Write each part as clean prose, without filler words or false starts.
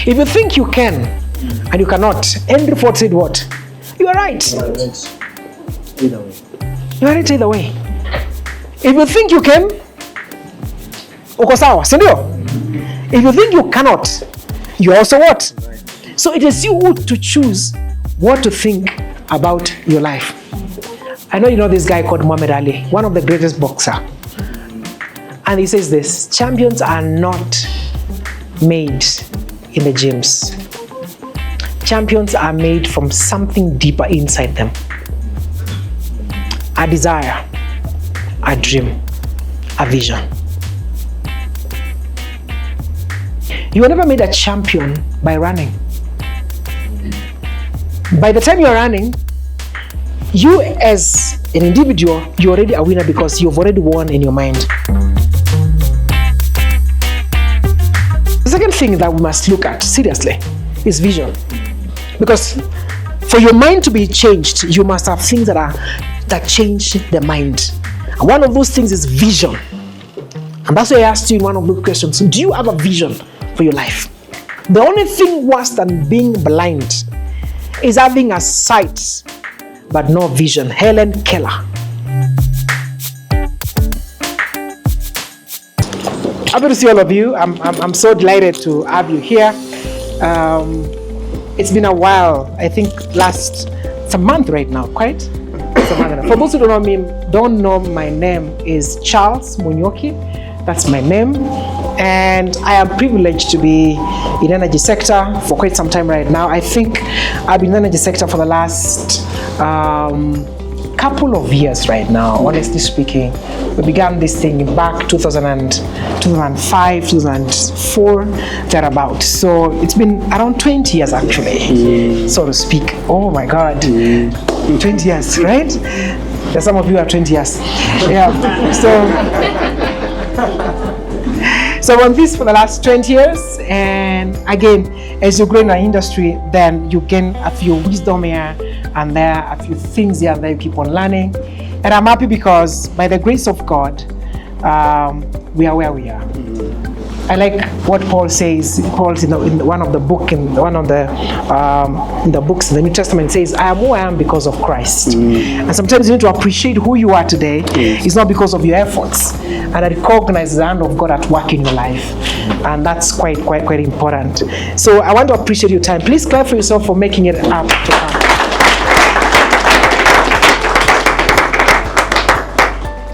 If you think you can and you cannot, Henry Ford said what? You are right. Either way. You are right either way. If you think you can, uko sawa, si ndio? If you think you cannot, you also what? So it is you to choose what to think about your life. I know you know this guy called Muhammad Ali, one of the greatest boxer. And he says this, champions are not made in the gyms. Champions are made from something deeper inside them. A desire, a dream, a vision. You were never made a champion by running. By the time you're running, you as an individual, you're already a winner because you've already won in your mind. The second thing that we must look at seriously is vision. Because for your mind to be changed, you must have things that change the mind. And one of those things is vision. And that's why I asked you in one of the questions, do you have a vision for your life? The only thing worse than being blind is having a sight but no vision. Helen Keller. Happy to see all of you. I'm so delighted to have you here. It's been a while. I think it's a month right now, quite? It's a month. For those who don't know my name is Charles Munyoki. That's my name. And I am privileged to be in the energy sector for quite some time right now. I think I've been in the energy sector for the last couple of years right now, honestly speaking. We began this thing back 2005, 2004, thereabout. So it's been around 20 years actually, so to speak. Oh my God, 20 years, right? There's some of you are 20 years. Yeah, so on this for the last 20 years, and again, as you grow in our industry, then you gain a few wisdom here and there, a few things here and there you keep on learning. And I'm happy because by the grace of God, we are where we are. I like what Paul says. Paul in one of the books in the New Testament says, "I am who I am because of Christ." And sometimes you need to appreciate who you are today. It's not because of your efforts, and I recognize the hand of God at work in your life, and that's quite important. So I want to appreciate your time. Please clap for yourself for making it up to come.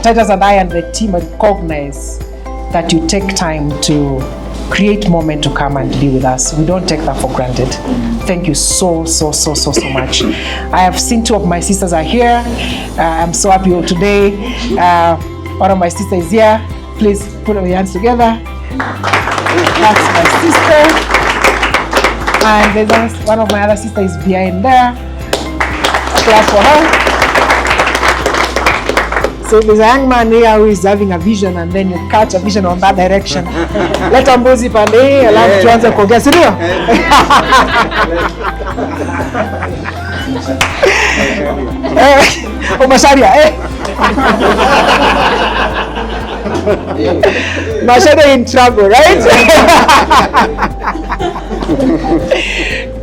Titus and I and the team recognize that you take time to create moment to come and be with us. We don't take that for granted. Thank you so much. I have seen two of my sisters are here. I'm so happy today. One of my sisters is here. Please put your hands together. That's my sister. And there's one of my other sisters is behind there. Clap for her. So there's a young man here who is having a vision, and then you catch a vision on that direction. Let him mbuzi pande, alafu tuanze kuongea, si ndio? Masharia, Masharia in trouble, right?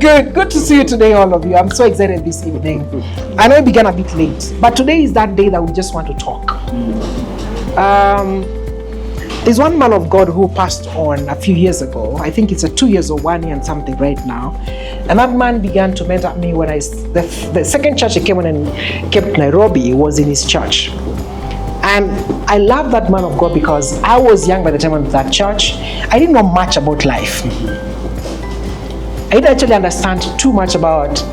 Good to see you today, all of you. I'm so excited this evening. I know it began a bit late, but today is that day that we just want to talk. There's one man of God who passed on a few years ago. I think it's 2 years or 1 year and something right now. And that man began to mentor me when the second church I came in and kept Nairobi was in his church. And I love that man of God because I was young by the time I went to that church. I didn't know much about life. I didn't actually understand too much about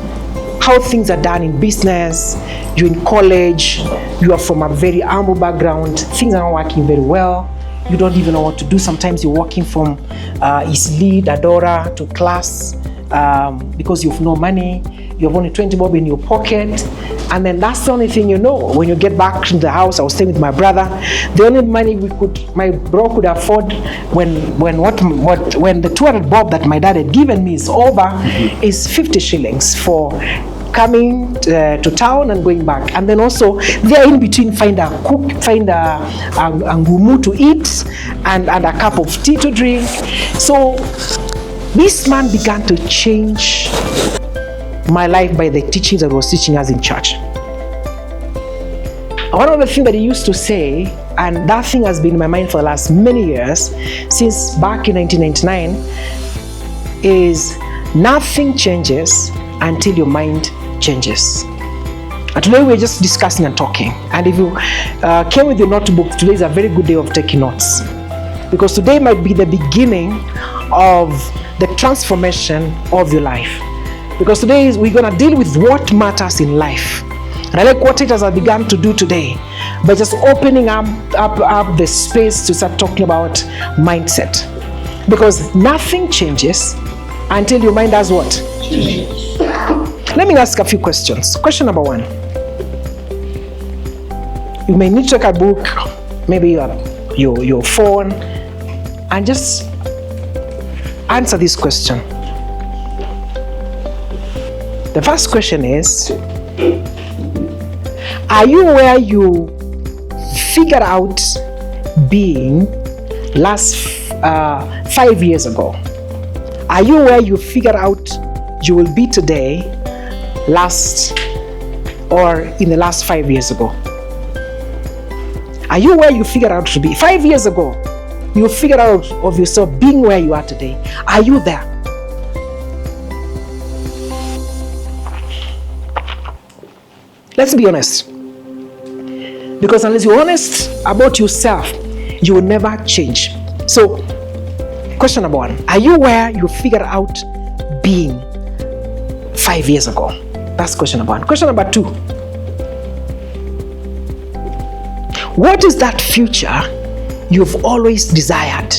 how things are done in business. You're in college, you are from a very humble background, things are not working very well. You don't even know what to do. Sometimes you're walking from Eastleigh, Adora to class because you have no money. You have only 20 bob in your pocket. And then that's the only thing you know. When you get back to the house, I was staying with my brother. The only money my bro could afford when the 200 bob that my dad had given me is over is 50 shillings for coming to town and going back. And then also there in between find a ngumu to eat and a cup of tea to drink. So This man began to change my life by the teachings that he was teaching us in church. One of the things that he used to say, and that thing has been in my mind for the last many years, since back in 1999, is nothing changes until your mind changes. And today we're just discussing and talking. And if you came with your notebook, today is a very good day of taking notes. Because today might be the beginning of the transformation of your life. Because today we're going to deal with what matters in life. And I like what it has begun to do today by just opening up the space to start talking about mindset. Because nothing changes until your mind does what? Changes. Let me ask a few questions. Question number one. You may need to take a book, maybe your phone, and just answer this question. The first question is, are you where you figured out being last 5 years ago? Are you where you figured out you will be today in the last 5 years ago? Are you where you figured out to be? 5 years ago, you figured out of yourself being where you are today. Are you there? Let's be honest. Because unless you're honest about yourself, you will never change. So, question number one, are you where you figured out being 5 years ago? That's question number one. Question number two, what is that future you've always desired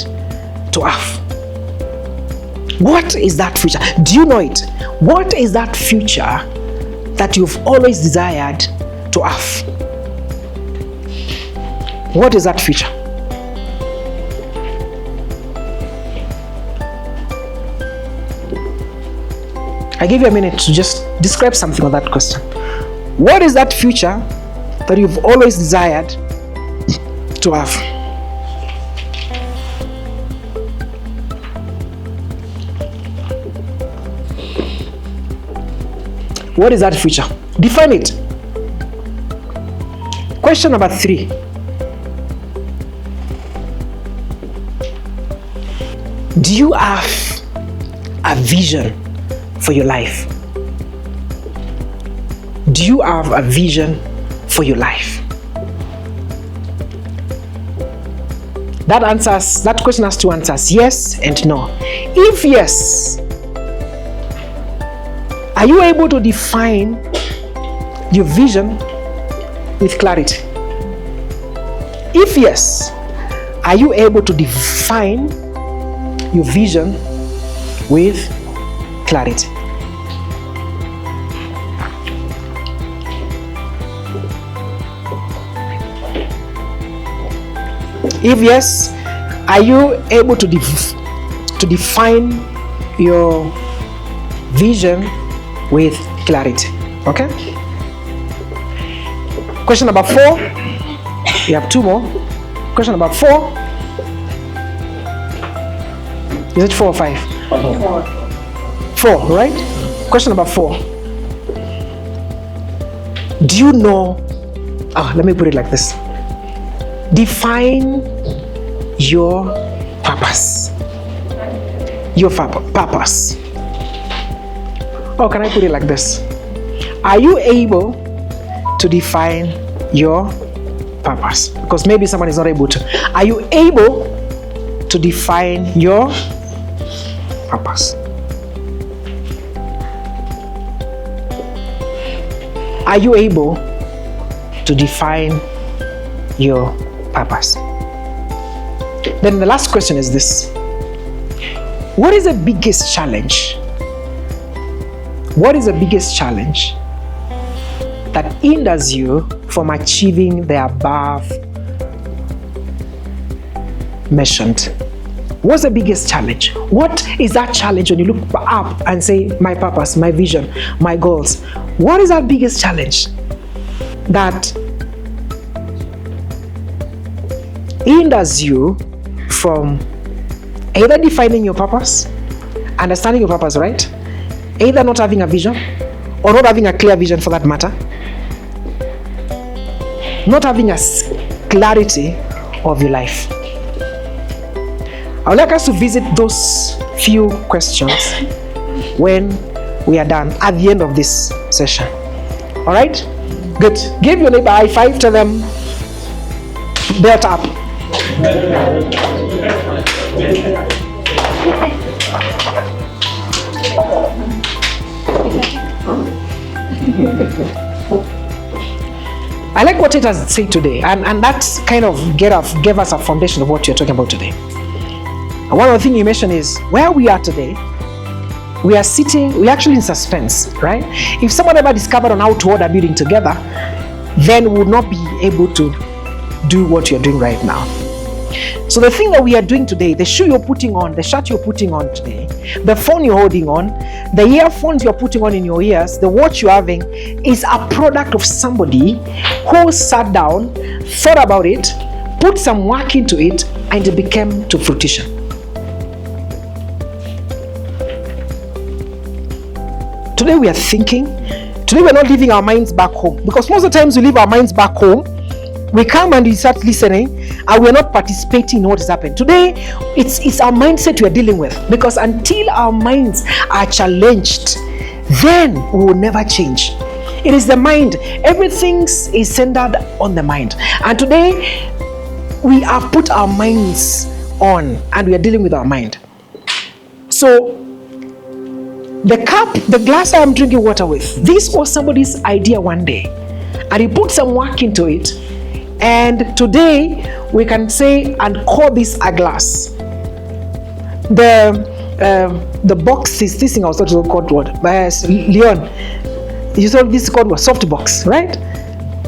to have? What is that future? Do you know it? What is that future that you've always desired to have? What is that future? I give you a minute to just describe something on that question. What is that future that you've always desired to have? What is that future? Define it. Question number three. Do you have a vision for your life? Do you have a vision for your life? That question has two answers, yes and no. If yes, are you able to define your vision with clarity? If yes, are you able to define your vision with clarity? If yes, are you able to define your vision with clarity? Okay? Question number 4. We have 2 more. Question number 4. Is it 4 or 5? 4, right? Question number 4. Do you know? Let me put it like this. Define your purpose. Your purpose. Or can I put it like this? Are you able to define your purpose? Because maybe someone is not able to. Are you able to define your purpose? Are you able to define your purpose? Then the last question is this. What is the biggest challenge? What is the biggest challenge that hinders you from achieving the above mentioned? What's the biggest challenge? What is that challenge when you look up and say, my purpose, my vision, my goals? What is that biggest challenge that hinders you from either defining your purpose, understanding your purpose, right? Either not having a vision or not having a clear vision for that matter. Not having a clarity of your life. I would like us to visit those few questions when we are done at the end of this session. All right? Good. Give your neighbor a high five. Tell them, belt up. I like what it has said today, and that's kind of gave us a foundation of what you're talking about today. And one of the things you mentioned is where we are today. We're actually in suspense, right? If someone ever discovered on how to hold a building together, then we would not be able to do what you're doing right now. So the thing that we are doing today, the shoe you're putting on, the shirt you're putting on today, the phone you're holding on, the earphones you're putting on in your ears, the watch you're having, is a product of somebody who sat down, thought about it, put some work into it, and it became to fruition. Today we are thinking. Today we're not leaving our minds back home, because most of the times we leave our minds back home, we come and we start listening and we're not participating in what is happening. Today it's our mindset we're dealing with, because until our minds are challenged, then we will never change. It is the mind. Everything is centered on the mind, and today we have put our minds on and we are dealing with our mind. So the glass I am drinking water with, this was somebody's idea one day, and he put some work into it, and today we can say and call this a glass. The box is this thing I was talking about called what? Leon, you thought this is called what? Soft box, right?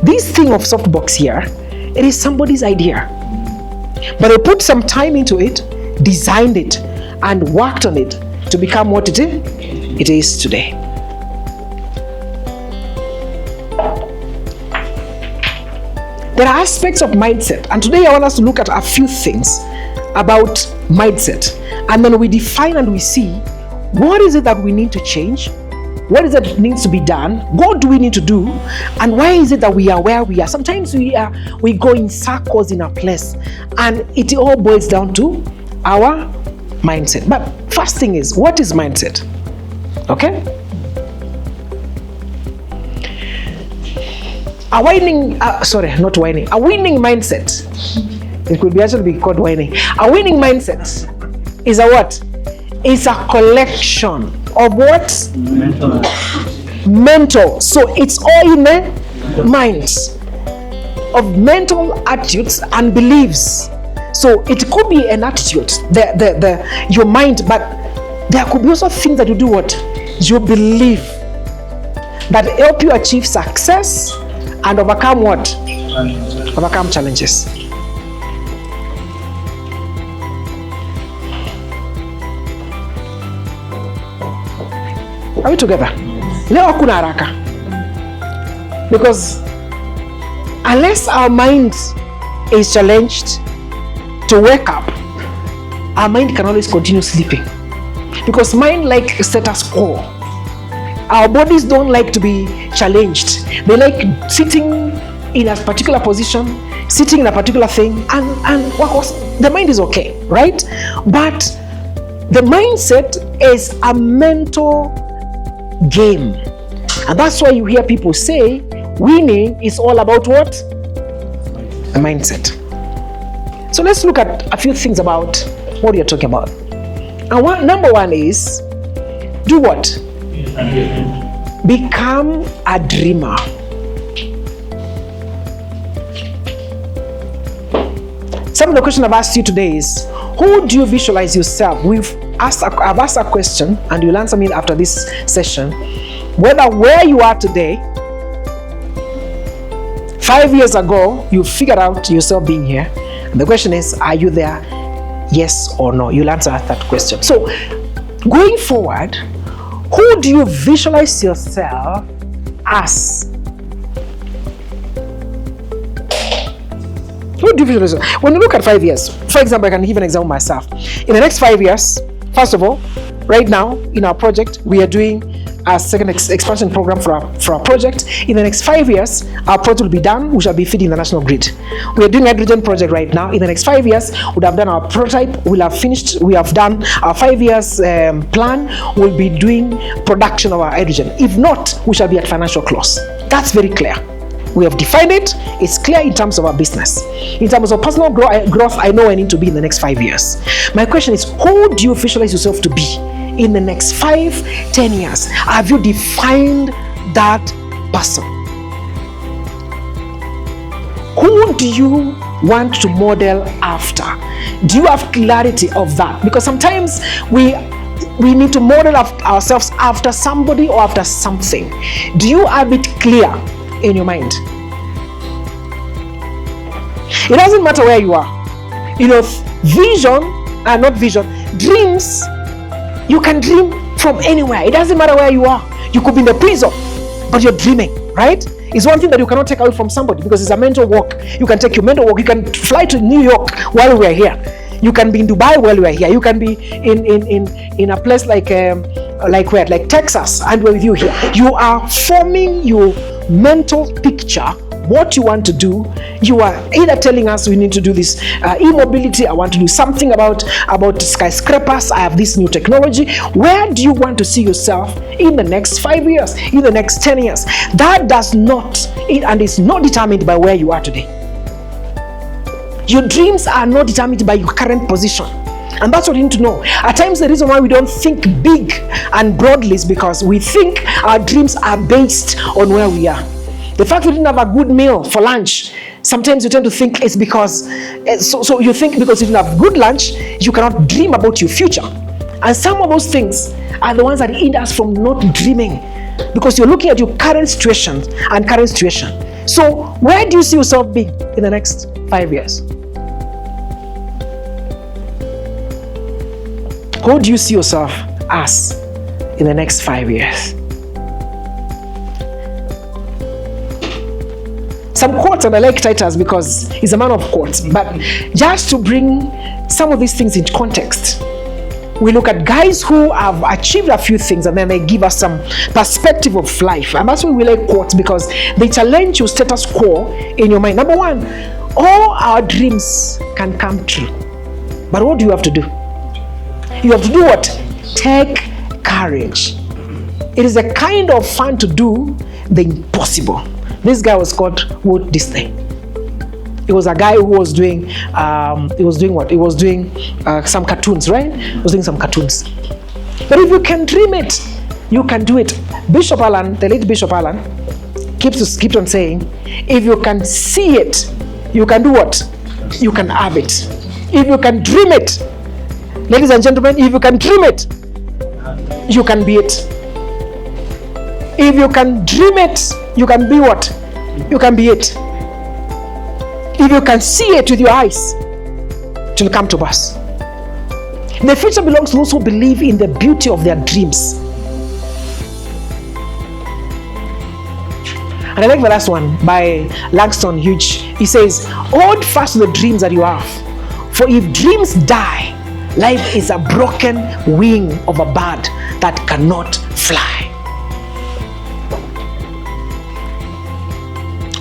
This thing of soft box here, it is somebody's idea, but they put some time into it, designed it, and worked on it to become what it is today. There are aspects of mindset, and today I want us to look at a few things about mindset, and then we define and we see what is it that we need to change, what is it that needs to be done, what do we need to do, and why is it that we are where we are. Sometimes we go in circles in a place, and it all boils down to our mindset. But first thing is, what is mindset? Okay? A winning mindset. It could be actually be called whining. A winning mindset is a what? It's a collection of what? Mental. So it's all in the mind of mental attitudes and beliefs. So it could be an attitude, your mind, but there could be also things that you do what? You believe that help you achieve success and overcome what? Overcome challenges. Are we together? Leo hakuna haraka. Because unless our mind is challenged to wake up, our mind can always continue sleeping. Because mind like status quo. Our bodies don't like to be challenged. They like sitting in a particular position, sitting in a particular thing, and the mind is okay, right? But the mindset is a mental game. And that's why you hear people say winning is all about what? A mindset. So let's look at a few things about what you're talking about. And number one is, do what? Become a dreamer. Some of the questions I've asked you today is, who do you visualize yourself? I've asked a question, and you'll answer me after this session, whether where you are today, 5 years ago, you figured out yourself being here. And the question is, are you there? Yes or no? You'll answer that question. So, going forward, who do you visualize yourself as? Who do you visualize yourself? When you look at 5 years, for example, I can give an example myself. In the next 5 years, first of all, right now in our project, we are doing a second expansion program for our project. In the next 5 years, our project will be done. We shall be feeding the national grid. We are doing a hydrogen project right now. In the next 5 years, we'll have done our prototype. We'll have finished. We have done our 5 years plan. We'll be doing production of our hydrogen. If not, we shall be at financial close. That's very clear. We have defined it. It's clear in terms of our business. In terms of personal growth, I know I need to be in the next 5 years. My question is, who do you visualize yourself to be in the next 5-10 years? Have you defined that person? Who do you want to model after? Do you have clarity of that? Because sometimes we need to model ourselves after somebody or after something. Do you have it clear in your mind? It doesn't matter where you are. Dreams, you can dream from anywhere. It doesn't matter where you are. You could be in the prison, but you're dreaming, right? It's one thing that you cannot take away from somebody because it's a mental walk. You can take your mental walk. You can fly to New York while we're here. You can be in Dubai while we're here. You can be in a place like Texas, and we're with you here. You are forming your mental picture, what you want to do. You are either telling us we need to do this e-mobility. I want to do something about skyscrapers. I have this new technology. Where do you want to see yourself in the next 5 years, in the next 10 years? That does not, and is not determined by where you are today. Your dreams are not determined by your current position. And that's what you need to know. At times, the reason why we don't think big and broadly is because we think our dreams are based on where we are. The fact we didn't have a good meal for lunch, sometimes you tend to think it's because, so you think because you didn't have good lunch, you cannot dream about your future. And some of those things are the ones that hinder us from not dreaming, because you're looking at your current situation and current situation. So where do you see yourself being in the next 5 years? Who do you see yourself as in the next 5 years? Some quotes, and I like Titus because he's a man of quotes, but just to bring some of these things into context, we look at guys who have achieved a few things and then they give us some perspective of life. And that's why we like quotes, because they challenge your status quo in your mind. Number one, all our dreams can come true. But what do you have to do? You have to do what? Take courage. It is a kind of fun to do the impossible. This guy was called Walt Disney. He was a guy who was doing, some cartoons, right? He was doing some cartoons. But if you can dream it, you can do it. Bishop Allen, the late Bishop Allen, keeps on saying, if you can see it, you can do what? You can have it. If you can dream it, ladies and gentlemen, if you can dream it, you can be it. If you can dream it, you can be what? You can be it. If you can see it with your eyes, it will come to pass. The future belongs to those who believe in the beauty of their dreams. And I like the last one by Langston Hughes. He says, hold fast to the dreams that you have. For if dreams die, life is a broken wing of a bird that cannot fly.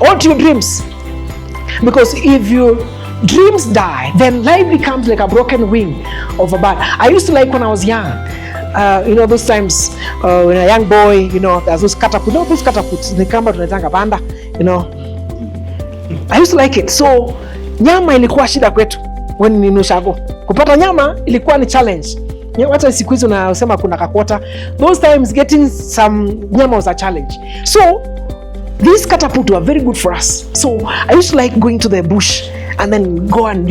Hold to your dreams. Because if your dreams die, then life becomes like a broken wing of a bird. I used to like when I was young, those times when a young boy, there's those catapults. Those catapults, they come out tunatanga panda, I used to like it. So nyama ilikuwa shida kwetu when ni nushago. Kupata nyama ilikuwa ni challenge. Hata siku hizo unasema kuna kakota. Those times getting some nyama was a challenge. So these catapults were very good for us. So I used to like going to the bush and then go and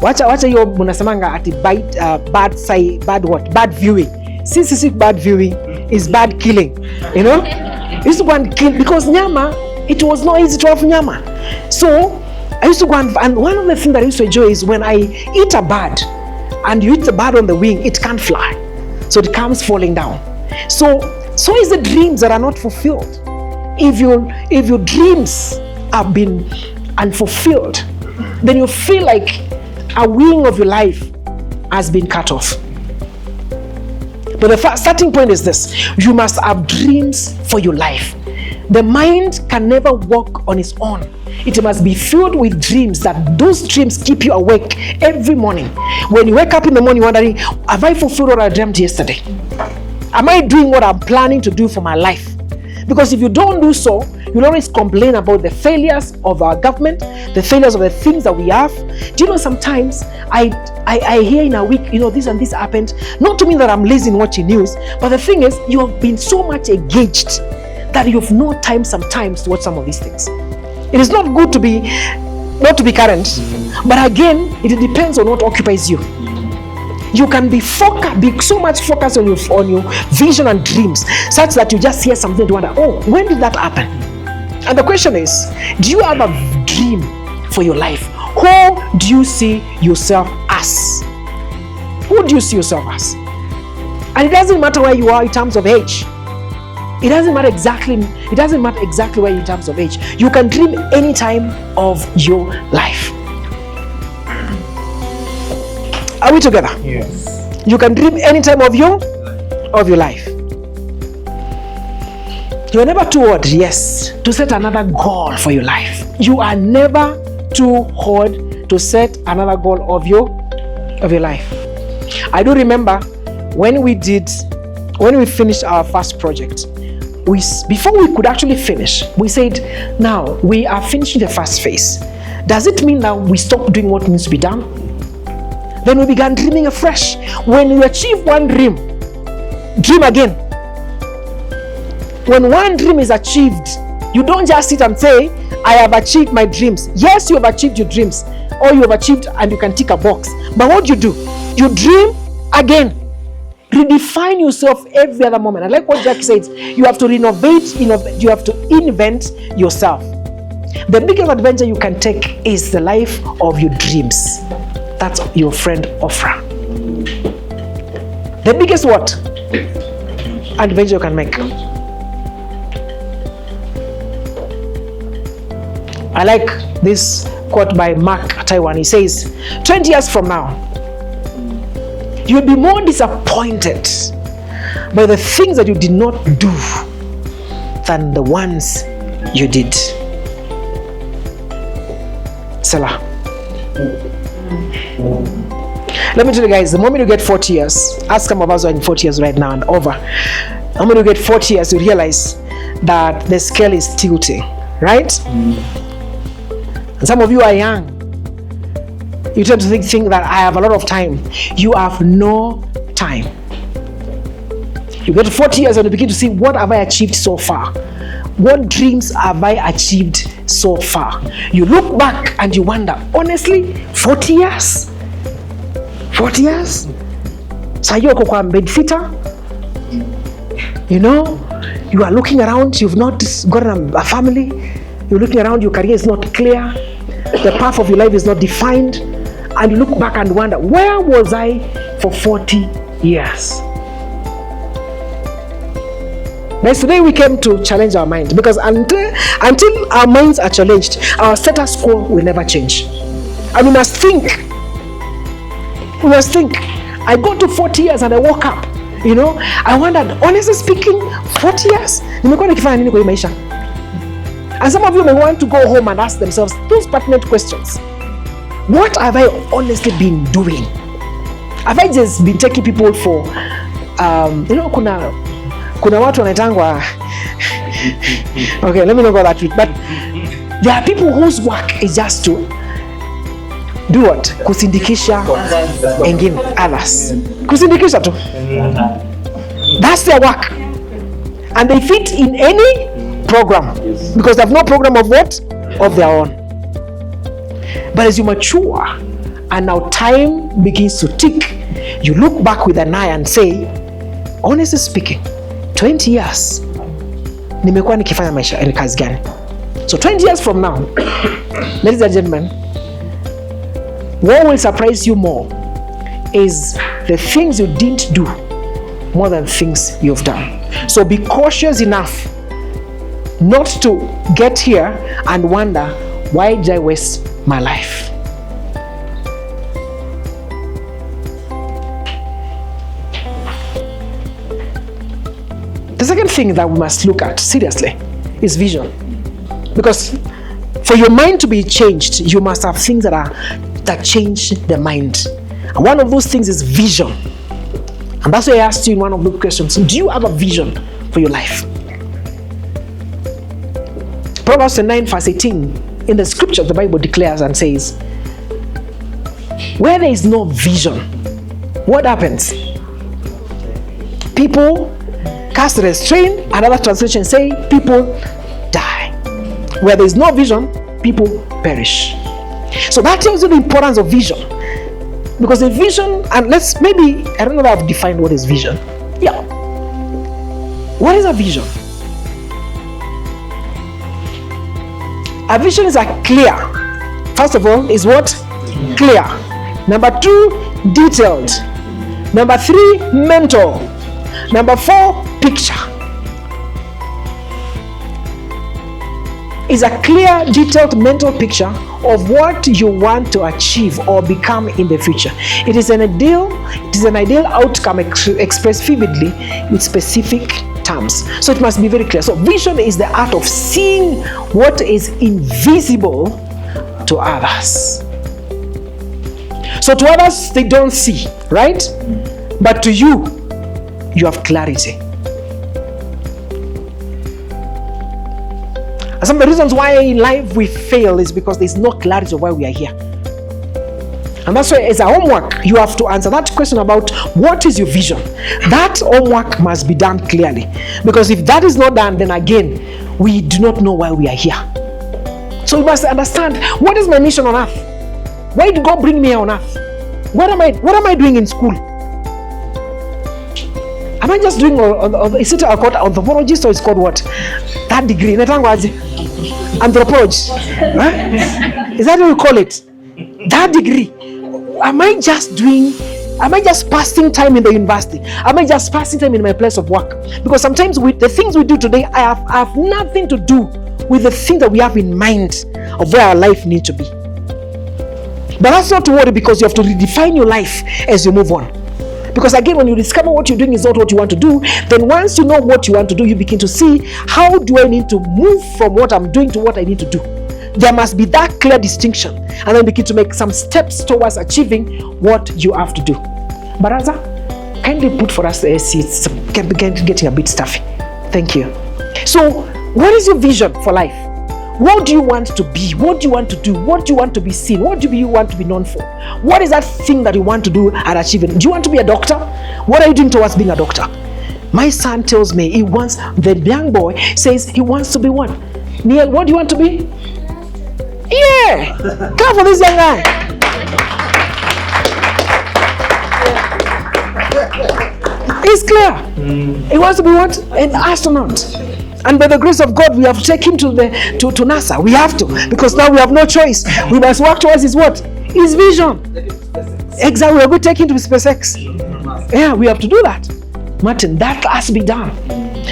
wacha hiyo munasemanga ati bad viewing. Since bad viewing is bad killing, I used to go and kill because nyama, it was not easy to have nyama. So I used to go and one of the things that I used to enjoy is when I eat a bird and you eat the bird on the wing, it can't fly. So it comes falling down. So is the dreams that are not fulfilled. If your dreams have been unfulfilled, then you feel like a wing of your life has been cut off. But the starting point is this: you must have dreams for your life. The mind can never work on its own. It must be filled with dreams, that those dreams keep you awake every morning. When you wake up in the morning wondering, have I fulfilled what I dreamt yesterday? Am I doing what I'm planning to do for my life? Because if you don't do so, you'll always complain about the failures of our government, the failures of the things that we have. Do you know, sometimes I hear in a week, this and this happened. Not to mean that I'm lazy in watching news, but the thing is, you have been so much engaged that you have no time sometimes to watch some of these things. It is not good to be not to be current, but again, it depends on what occupies you. You can be so much focused on your vision and dreams, such that you just hear something to wonder, oh, when did that happen? And the question is, do you have a dream for your life? Who do you see yourself as? Who do you see yourself as? And it doesn't matter where you are in terms of age. It doesn't matter exactly where in terms of age. You can dream any time of your life. Are we together? Yes. You can dream any time of your life. You are never too old, yes, to set another goal for your life. You are never too old to set another goal of your life. I do remember when we finished our first project, before we could actually finish, we said, now we are finishing the first phase. Does it mean that we stop doing what needs to be done? Then we began dreaming afresh. When you achieve one dream again. When one dream is achieved, you don't just sit and say, I have achieved my dreams. Yes, you have achieved your dreams, or you have achieved and you can tick a box. But what do? You dream again. Redefine yourself every other moment. I like what Jack said. You have to renovate, you have to invent yourself. The biggest adventure you can take is the life of your dreams. That's your friend Ofra. The biggest what? Adventure you can make. I like this quote by Mark Taiwan. He says, 20 years from now, you'll be more disappointed by the things that you did not do than the ones you did. Selah. Let me tell you guys, the moment you get 40 years, ask some of us who are in 40 years right now and over. The moment you get 40 years, you realize that the scale is tilting, right? And some of you are young. You tend to think that I have a lot of time. You have no time. You get to 40 years and you begin to see, what have I achieved so far? What dreams have I achieved so far? You look back and you wonder, honestly, 40 years? 40 years? So you are bedfitter? You are looking around, you've not gotten a family. You're looking around, your career is not clear. The path of your life is not defined. And you look back and wonder, where was I for 40 years? But today we came to challenge our mind, because until our minds are challenged, our status quo will never change. And we must think. I got to 40 years and I woke up. I wondered, honestly speaking, 40 years? And some of you may want to go home and ask themselves those pertinent questions. What have I honestly been doing? Have I just been taking people for, kuna watu wanaitangwa, okay, let me not go that route, but there are people whose work is just to do what? Kusindikisha engine others. Kusindikisha tu. That's their work. And they fit in any program, because they have no program of what? Of their own. But as you mature and now time begins to tick, you look back with an eye and say, honestly speaking, 20 years nimekuwa nikifanya maisha ni kazi gani? So 20 years from now, ladies and gentlemen, what will surprise you more is the things you didn't do more than things you've done. So be cautious enough not to get here and wonder, why did I waste my life? The second thing that we must look at seriously is vision. Because for your mind to be changed, you must have things that change the mind. And one of those things is vision. And that's why I asked you in one of the questions, do you have a vision for your life? Proverbs 9 verse 18, in the scripture, the Bible declares and says, where there is no vision, what happens? People cast restraint, and other translations say people die. Where there is no vision, people perish. So that tells you the importance of vision. Because the vision, and I don't know if I've defined what is vision. Yeah. What is a vision? A vision is a clear. First of all, is what? Clear. Number 2, detailed. Number 3, mental. Number 4, picture. Is a clear, detailed mental picture of what you want to achieve or become in the future. It is an ideal outcome expressed vividly with specific terms. So it must be very clear. So vision is the art of seeing what is invisible to others. So to others, they don't see, right? But to you, you have clarity. And some of the reasons why in life we fail is because there's no clarity of why we are here. And that's why as a homework, you have to answer that question about what is your vision. That homework must be done clearly. Because if that is not done, then again, we do not know why we are here. So we must understand, what is my mission on earth? Why did God bring me here on earth? What am I doing in school? Am I just doing, is it called anthropologist or it's called what? That degree, anthropology. Huh? Is that what you call it? That degree. Am I just passing time in the university? Am I just passing time in my place of work? Because sometimes the things we do today have nothing to do with the thing that we have in mind of where our life needs to be. But that's not to worry, because you have to redefine your life as you move on. Because again, when you discover what you're doing is not what you want to do, then once you know what you want to do, you begin to see, how do I need to move from what I'm doing to what I need to do? There must be that clear distinction, and then begin to make some steps towards achieving what you have to do. Baraza, kindly put for us the AC. It's getting a bit stuffy. Thank you. So, what is your vision for life? What do you want to be? What do you want to do? What do you want to be seen? What do you want to be known for? What is that thing that you want to do and achieve? Do you want to be a doctor? What are you doing towards being a doctor? My son tells me the young boy says he wants to be what? Neil, what do you want to be? Yeah! Come for this young guy. It's clear. He wants to be what? An astronaut. And by the grace of God, we have to take him to NASA. We have to, because now we have no choice. We must work towards his what? His vision. Exactly. We are going to take him to SpaceX. Yeah, we have to do that. Martin, that has to be done.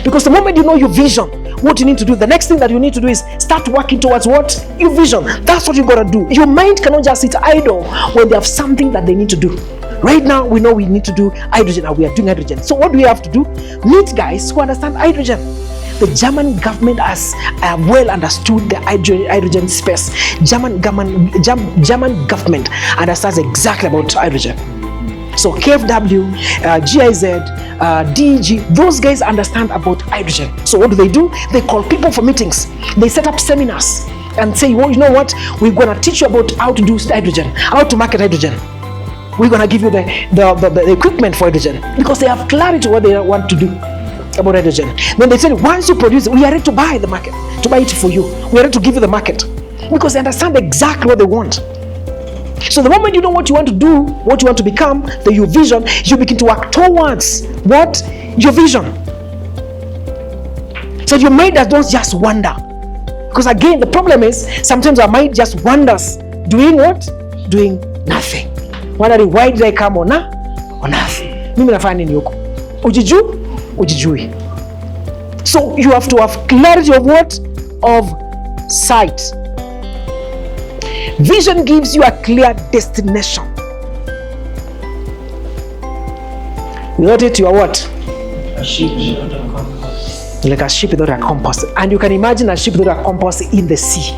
Because the moment you know your vision, what you need to do, the next thing that you need to do is start working towards what? Your vision. That's what you got to do. Your mind cannot just sit idle when they have something that they need to do. Right now, we know we need to do hydrogen, and we are doing hydrogen. So what do we have to do? Meet guys who understand hydrogen. The German government has well understood the hydrogen space. German government understands exactly about hydrogen. So KfW, GIZ, DEG, those guys understand about hydrogen. So what do? They call people for meetings. They set up seminars and say, well, you know what? We're going to teach you about how to do hydrogen, how to market hydrogen. We're going to give you the equipment for hydrogen, because they have clarity what they want to do about hydrogen. Then they said, once you produce it, we are ready to buy it for you. We are ready to give you the market, because they understand exactly what they want. So the moment you know what you want to do, what you want to become, your vision, you begin to work towards what? Your vision. So your mind does not just wander. Because again, the problem is sometimes our mind just wanders. Doing what? Doing nothing. Wondering, why did I come on earth? Mimi nafanya nini huko? Ujijui. So you have to have clarity of what? Of sight. Vision gives you a clear destination. Without it, you are what? A sheep without a compass. Like a ship without a compass. And you can imagine a ship without a compass in the sea.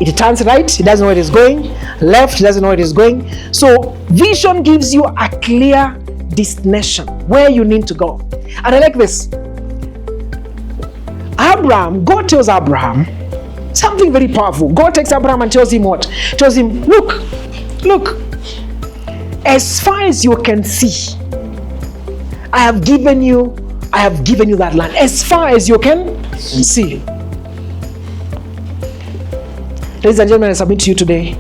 It turns right, it doesn't know where it is going. Left, it doesn't know where it is going. So vision gives you a clear destination where you need to go. And I like this. Abraham, God tells Abraham something very powerful. God takes Abraham and tells him what? Tells him, look, as far as you can see, I have given you that land. As far as you can see. Ladies and gentlemen, I submit to you today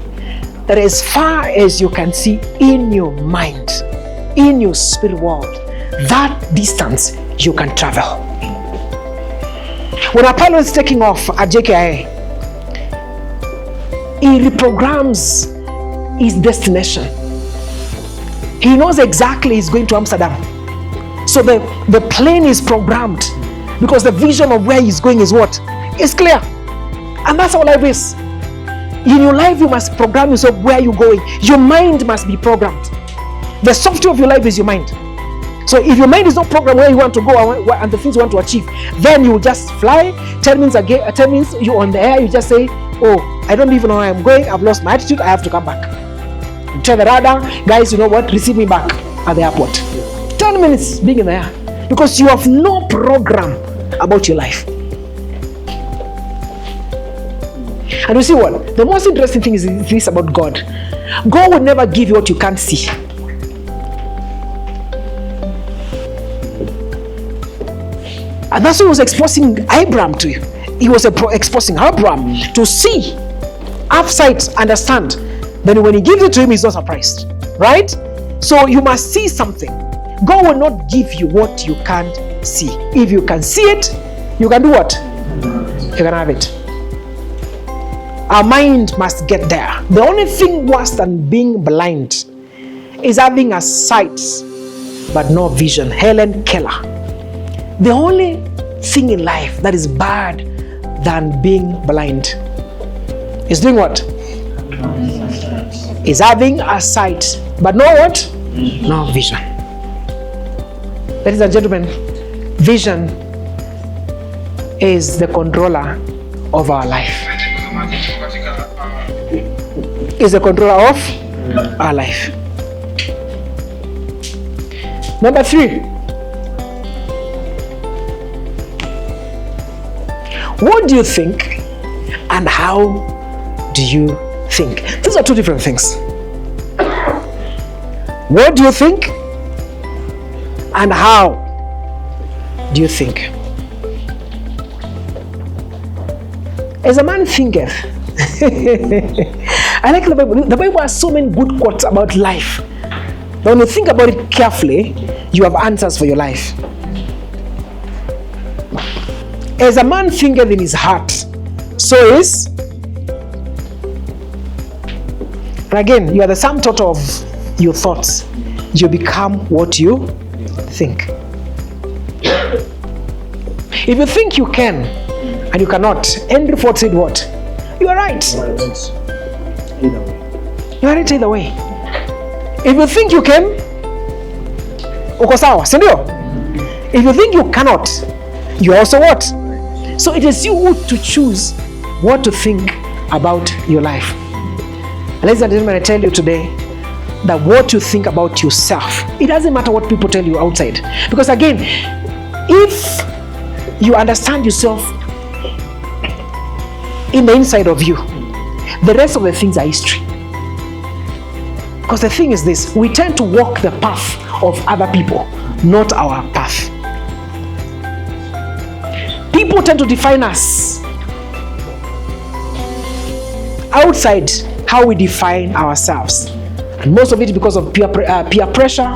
that as far as you can see in your mind, in your spirit world, that distance you can travel. When a pilot is taking off at JKIA, he reprograms his destination. He knows exactly he's going to Amsterdam. So the plane is programmed because the vision of where he's going is what? It's clear. And that's how life is. In your life, you must program yourself where you're going. Your mind must be programmed. The software of your life is your mind. So if your mind is not programmed where you want to go and the things you want to achieve, then you will just fly. 10 minutes you're on the air, you just say, oh, I don't even know where I'm going. I've lost my attitude. I have to come back. You tell the radar, guys, you know what? Receive me back at the airport. 10 minutes being in the air because you have no program about your life. And you see what? The most interesting thing is this about God. God will never give you what you can't see. And that's what he was exposing Abraham to. He was exposing Abraham to see, have sight, understand. Then when he gives it to him, he's not surprised. Right? So you must see something. God will not give you what you can't see. If you can see it, you can do what? You can have it. Our mind must get there. The only thing worse than being blind is having a sight but no vision. Helen Keller. The only thing in life that is bad than being blind is doing what? Is having a sight but no what? No vision. Ladies and gentlemen, vision is the controller of our life. Is the controller of our life. Number 3. What do you think and how do you think? These are two different things. What do you think and how do you think? As a man thinketh. I like the Bible. The Bible has so many good quotes about life. But when you think about it carefully, you have answers for your life. As a man thinketh in his heart, so is. And again, you are the sum total of your thoughts. You become what you think. If you think you can and you cannot, Henry Ford said what? You are right. Either way. You are right either way. If you think you can, uko sawa, si ndio? If you think you cannot, you are also what? So it is you to choose what to think about your life. And ladies and gentlemen, I tell you today that what you think about yourself, it doesn't matter what people tell you outside. Because again, if you understand yourself in the inside of you, the rest of the things are history. Because the thing is this, we tend to walk the path of other people, not our path. People tend to define us outside how we define ourselves. And most of it because of peer pressure.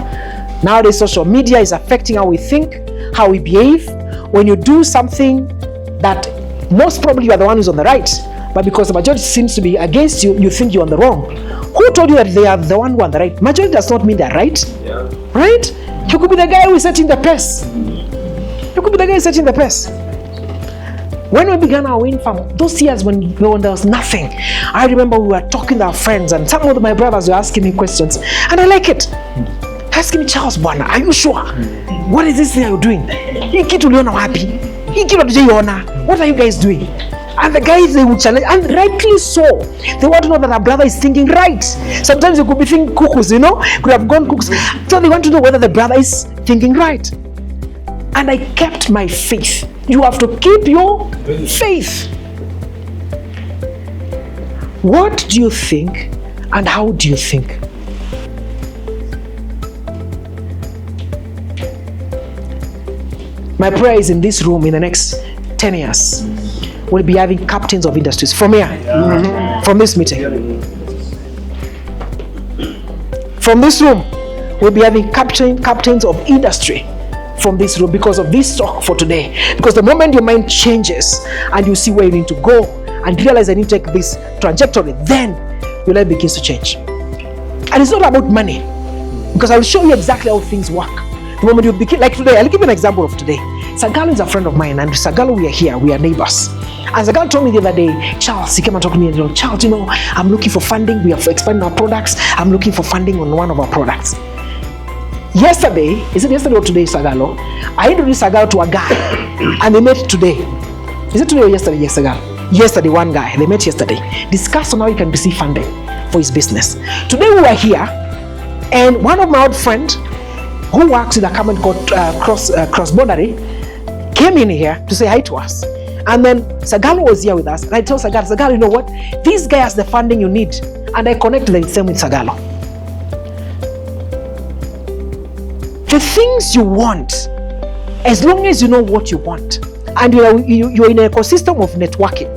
Nowadays, social media is affecting how we think, how we behave. When you do something that most probably you are the one who's on the right, but because the majority seems to be against you, you think you're on the wrong. Who told you that they are the one who are on the right? Majority does not mean they're right. Yeah. Right? You could be the guy who is setting the pace. You could be the guy setting the pace. When we began our wind farm, those years when there was nothing, I remember we were talking to our friends and some of my brothers were asking me questions. And I like it. asking me, Charles, bwana, are you sure? What is this thing you're doing? Hii kitu uliona wapi? Hii kitu hatujaiona. What are you guys doing? And the guys, they would challenge, and rightly so. They want to know that our brother is thinking right. Sometimes you could be thinking cuckoos, could have gone cuckoos. So they want to know whether the brother is thinking right. And I kept my faith. You have to keep your faith. What do you think, and how do you think? My prayer is in this room in the next 10 years. We'll be having captains of industries from here, from this meeting. From this room, we'll be having captains of industry from this room because of this talk for today. Because the moment your mind changes and you see where you need to go and realize I need to take this trajectory, then your life begins to change. And it's not about money, because I'll show you exactly how things work. The moment you begin, like today, I'll give you an example of today. Sagalo is a friend of mine, and Sagalo, we are here, we are neighbors. And Sagalo told me the other day, Charles, he came and talked to me, and Charles, I'm looking for funding, we are expanding our products, I'm looking for funding on one of our products. Yesterday, is it yesterday or today, Sagalo? I introduced Sagalo to a guy, and they met today. Is it today or yesterday? Yes, Sagalo. Yesterday, one guy, they met yesterday, discussed on how he can receive funding for his business. Today we were here, and one of my old friends, who works in a company called Cross Boundary, came in here to say hi to us. And then Sagalo was here with us, and I told Sagalo, you know what? This guy has the funding you need. And I connected the same with Sagalo. The things you want, as long as you know what you want, and you're in an ecosystem of networking,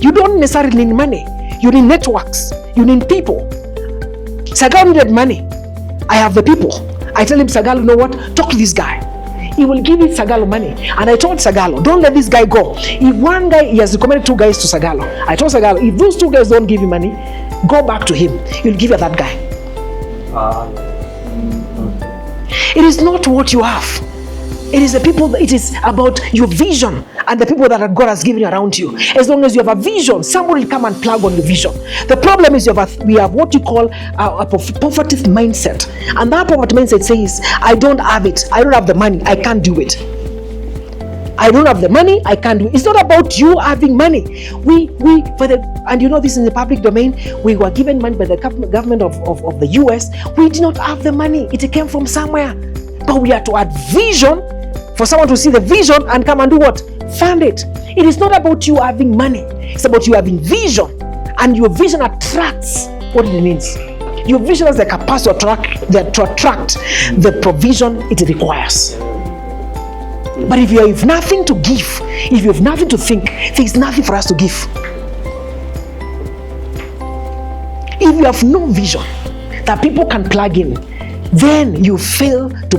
you don't necessarily need money. You need networks. You need people. Sagalo needed money. I have the people. I tell him, Sagalo, you know what? Talk to this guy. He will give it Sagalo money. And I told Sagalo, don't let this guy go. If one guy, he has recommended 2 guys to Sagalo. I told Sagalo, if those 2 guys don't give you money, go back to him. He'll give you that guy. It is not what you have. It is the people, it is about your vision and the people that God has given you around you. As long as you have a vision, somebody will come and plug on your vision. The problem is we have what you call a poverty mindset. And that poverty mindset says, I don't have it. I don't have the money. I can't do it. I don't have the money. I can't do it. It's not about you having money. And you know this in the public domain, we were given money by the government of the US. We did not have the money. It came from somewhere. But we have to add vision for someone to see the vision and come and do what? Fund it. It is not about you having money. It's about you having vision. And your vision attracts what it means. Your vision has the capacity to attract the provision it requires. But if you have nothing to give, if you have nothing to think, there's nothing for us to give. If you have no vision that people can plug in, then you fail to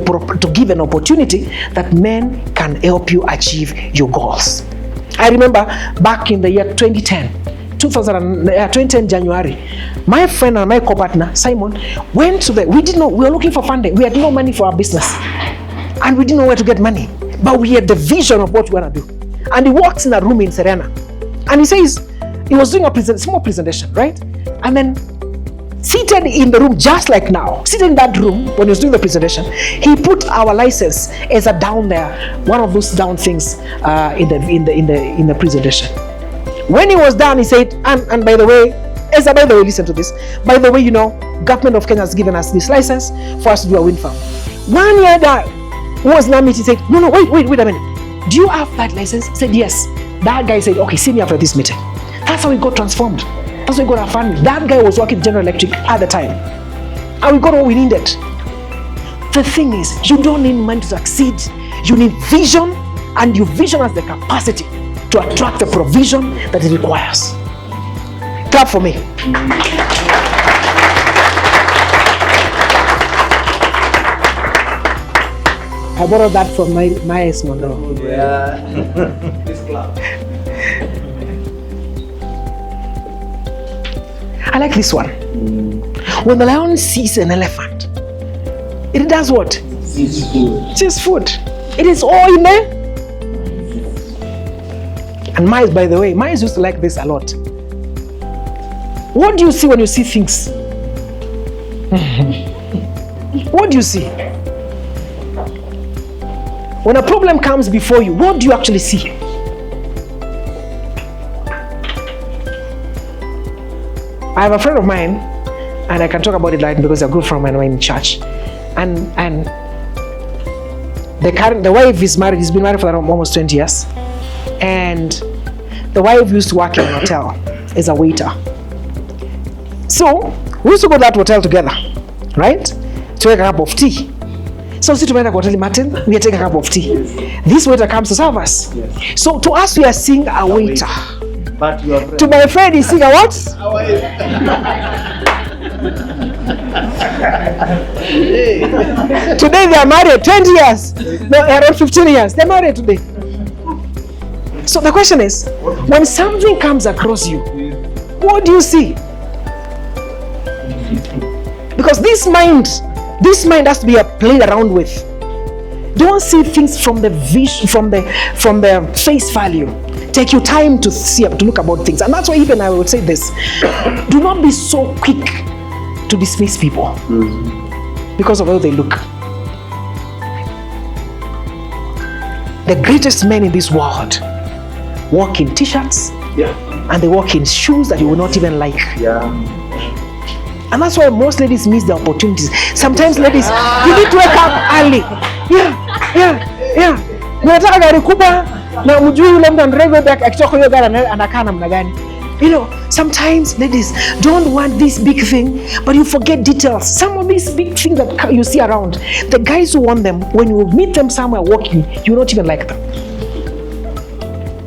give an opportunity that men can help you achieve your goals. I remember back in the year 2010 January, my friend and my co-partner Simon went to we were looking for funding. We had no money for our business, and we didn't know where to get money, but we had the vision of what we want to do. And he walks in a room in Serena, and he says he was doing a small presentation, right? And then seated in the room, just like now, seated in that room when he was doing the presentation, he put our license as a down there, one of those down things in the presentation. When he was done, he said, and by the way, listen to this. By the way, government of Kenya has given us this license for us to do a wind farm. 1 year that was now meeting, he said, no, wait a minute. Do you have that license? He said, yes. That guy said, okay, see me after this meeting. That's how we got transformed. That's why we got our funding. That guy was working General Electric at the time. And we got what we needed. The thing is, you don't need money to succeed. You need vision, and your vision has the capacity to attract the provision that it requires. Clap for me. I borrowed that from my ex-Monroe. Yeah. This clap. I like this one. When the lion sees an elephant, it does what? Sees food. Sees food. It is all in there. And mice, by the way, mice used to like this a lot. What do you see when you see things? What do you see? When a problem comes before you, what do you actually see? I have a friend of mine, and I can talk about it like because they're a good friend of mine in church. And the wife is married, he's been married for almost 20 years. And the wife used to work in a hotel as a waiter. So we used to go to that hotel together, right? To take a cup of tea. So we to hotel Martin, we take a cup of tea. This waiter comes to serve us. Yes. So to us, we are seeing a waiter. But you are To my friend, he's seeing a what? Today they are married 20 years. No, around 15 years. They're married today. So the question is, when something comes across you, what do you see? Because this mind has to be played around with. Don't see things from the vision, from the face value. Take your time to see, to look about things. And that's why even I would say this: do not be so quick to dismiss people because of how they look. The greatest men in this world walk in t-shirts, and they walk in shoes that you will not even like. And that's why most ladies miss the opportunities. Sometimes ladies, you need to wake up early. Unataka gari kubwa na mjui yule mtu anarego akitoka hiyo gari anakaa namna gani. You know, sometimes ladies don't want this big thing, but you forget details. Some of these big things that you see around, the guys who want them, when you meet them somewhere walking, you don't even like them.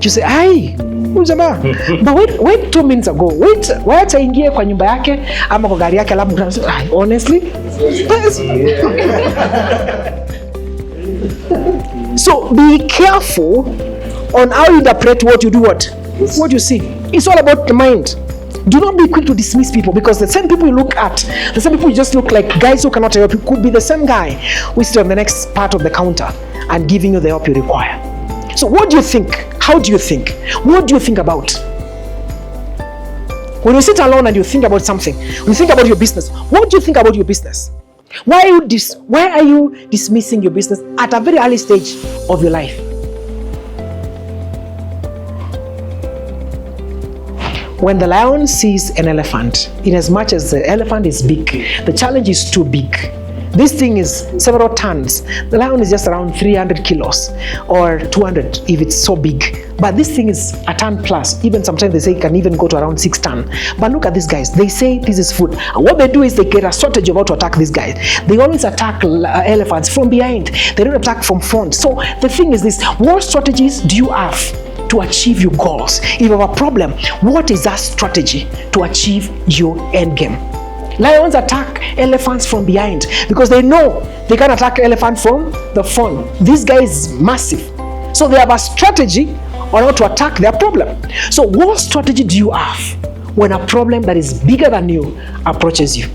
You say, "Ai, jamaa." But wait 2 minutes ago. Wait aingie kwa nyumba yake ama kwa gari yake alafu honestly. So be careful on how you interpret what you do, what you see. It's all about the mind. Do not be quick to dismiss people, because the same people you look at, the same people you just look like guys who cannot help you, could be the same guy who is on the next part of the counter and giving you the help you require. So what do you think? How do you think? What do you think about? When you sit alone and you think about something, when you think about your business, what do you think about your business? Why are you dismissing your business at a very early stage of your life? When the lion sees an elephant, in as much as the elephant is big, the challenge is too big. This thing is several tons. The lion is just around 300 kilos or 200 if it's so big. But this thing is a ton plus. Even sometimes they say it can even go to around 6 tons. But look at these guys. They say this is food. And what they do is they get a strategy of how to attack these guys. They always attack elephants from behind. They don't attack from front. So the thing is this: what strategies do you have to achieve your goals? If you have a problem, what is that strategy to achieve your end game? Lions attack elephants from behind because they know they can attack elephant from the front. This guy is massive. So they have a strategy on how to attack their problem. So what strategy do you have when a problem that is bigger than you approaches you?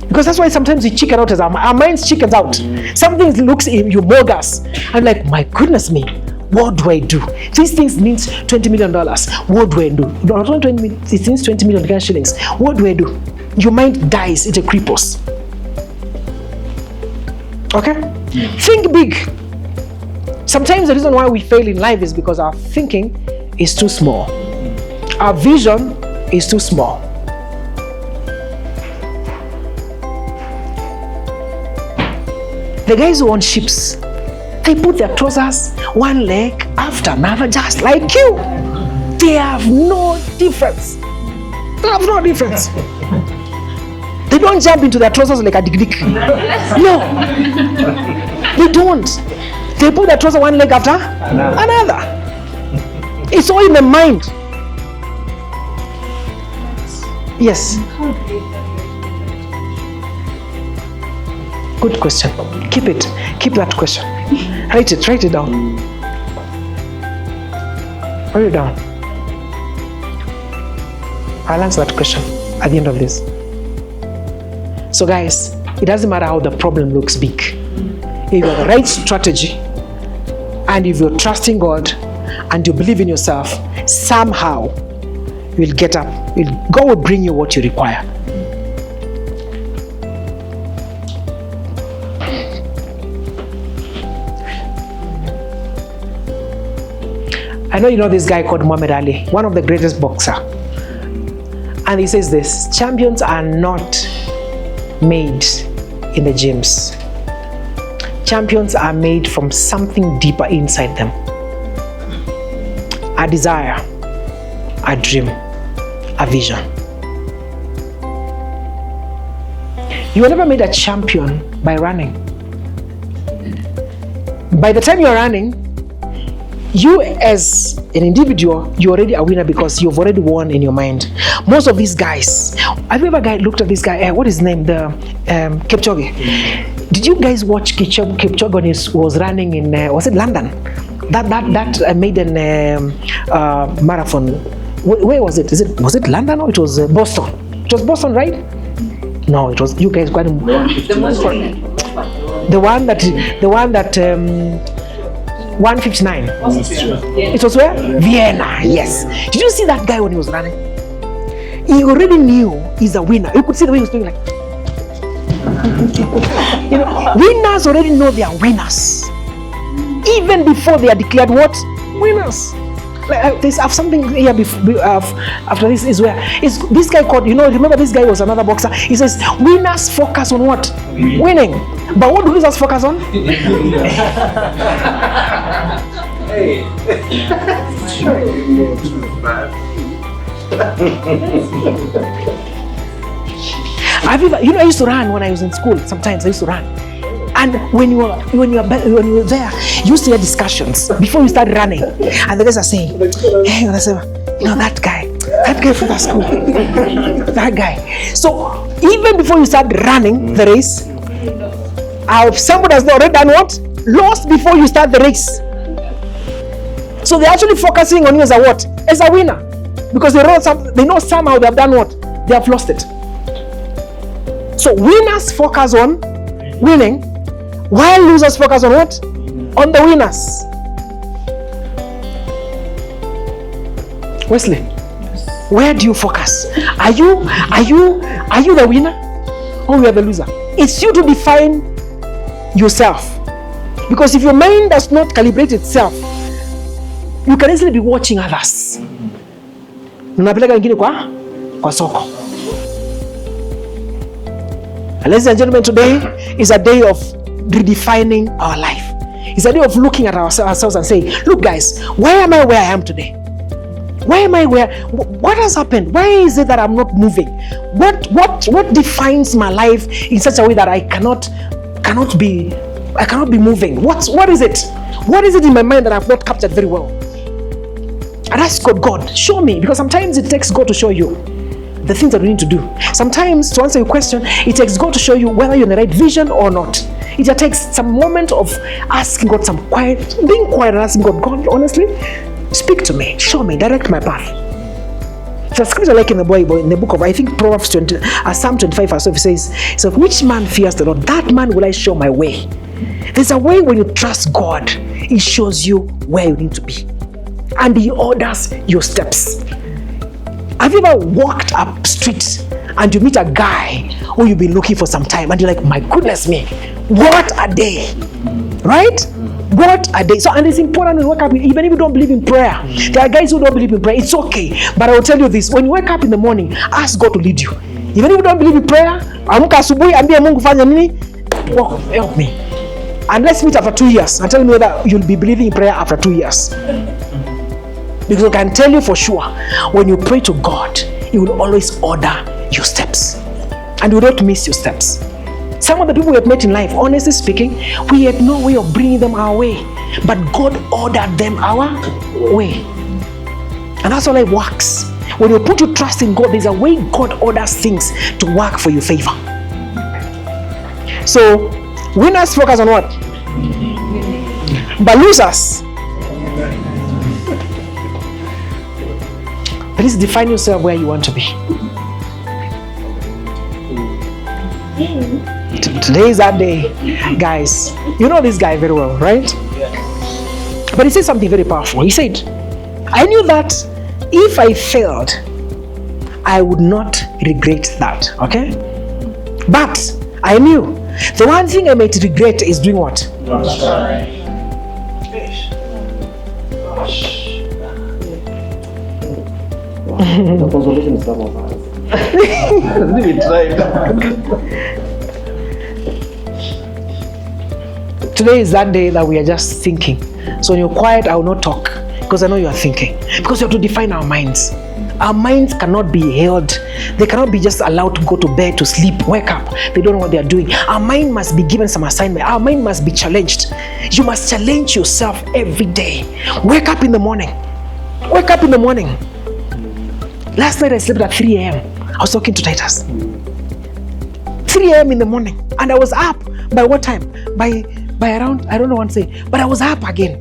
Because that's why sometimes we chicken out as our minds chickens out. Something looks humongous. I'm like, my goodness me. What do I do? These things means $20 million. What do I do? Not only 20 million, it means 20 million shillings. What do I do? Your mind dies, it cripples. Okay? Think big. Sometimes the reason why we fail in life is because our thinking is too small. Our vision is too small. The guys who own ships, they put their trousers one leg after another, just like you. They have no difference. They have no difference. They don't jump into their trousers like a dick. No, they don't. They put their trousers one leg after another. It's all in the mind. Yes. Good question. Keep it. Keep that question. Write it down. Write it down. I'll answer that question at the end of this. So guys, it doesn't matter how the problem looks big. If you have the right strategy, and if you're trusting God, and you believe in yourself, somehow you'll get up. God will bring you what you require. I know you know this guy called Muhammad Ali, one of the greatest boxer. And he says this, champions are not made in the gyms. Champions are made from something deeper inside them. A desire, a dream, a vision. You were never made a champion by running. By the time you're running, you as an individual, you're already a winner because you've already won in your mind. Most of these guys, have you ever looked at this guy, what is his name, the Kipchoge? Did you guys watch Kipchoge when he was running in, was it London? That maiden marathon. Where was it? Was it London or it was Boston? It was Boston, right? No, it was, you guys got him. The one that 159. It was where? Vienna, yes. Did you see that guy when he was running? He already knew he's a winner. You could see the way he was doing, like, you know, winners already know they are winners. Even before they are declared what? Winners. Like, I have something here after this is where is this guy called, you know, remember this guy was another boxer. He says winners focus on what? Winning. But what do losers focus on? Hey. You know, I used to run when I was in school. Sometimes I used to run. And when you were there, you used to hear discussions before you start running. And the guys are saying, hey, you know, that guy from the school, that guy. So even before you start running the race, somebody has already done what? Lost before you start the race. So they're actually focusing on you as a what? As a winner. Because they know somehow they have done what? They have lost it. So winners focus on winning, while losers focus on what? On the winners. Wesley, where do you focus? Are you the winner or you are the loser? It's you to define yourself. Because if your mind does not calibrate itself, you can easily be watching others. Unapeleka wengine kwa soko. Ladies and gentlemen, today is a day of redefining our life. It's a day of looking at ourselves and saying, look guys, why am I where I am today? Why am I where? What has happened? Why is it that I'm not moving? What defines my life in such a way that I cannot be moving? What is it? What is it in my mind that I've not captured very well? And ask God, show me, because sometimes it takes God to show you the things that we need to do. Sometimes, to answer your question, it takes God to show you whether you're in the right vision or not. It just takes some moment of asking God, being quiet and asking God, honestly, speak to me, show me, direct my path. The scripture, like in the Bible, in the book of, I think, Proverbs 20, Psalm 25, verse 5, says, so which man fears the Lord? That man will I show my way. There's a way when you trust God, He shows you where you need to be. And He orders your steps. Have you ever walked up street and you meet a guy who you've been looking for some time and you're like, my goodness me, what a day, right? What a day. So, and it's important when you wake up, even if you don't believe in prayer. There are guys who don't believe in prayer. It's okay. But I will tell you this, when you wake up in the morning, ask God to lead you. Even if you don't believe in prayer, amka asubuhi, ambia Mungu fanya nini? Walk, help me. And let's meet after 2 years and tell me whether you'll be believing in prayer after 2 years. Because I can tell you for sure, when you pray to God, He will always order your steps. And you will not miss your steps. Some of the people we have met in life, honestly speaking, we had no way of bringing them our way. But God ordered them our way. And that's how life works. When you put your trust in God, there's a way God orders things to work for your favor. So, winners focus on what? But losers, please define yourself where you want to be. Today is that day, guys. You know this guy very well, right? Yes. But he said something very powerful. He said, I knew that if I failed, I would not regret that, okay? But I knew the one thing I might regret is doing what? The consolation is some of us. We tried. Today is that day that we are just thinking. So when you're quiet, I will not talk because I know you are thinking. Because we have to define our minds. Our minds cannot be held. They cannot be just allowed to go to bed, to sleep, wake up. They don't know what they are doing. Our mind must be given some assignment. Our mind must be challenged. You must challenge yourself every day. Wake up in the morning. Wake up in the morning. Last night I slept at 3 a.m. I was talking to Titus. 3 a.m. in the morning. And I was up by what time? By around, I don't know what to say, but I was up again.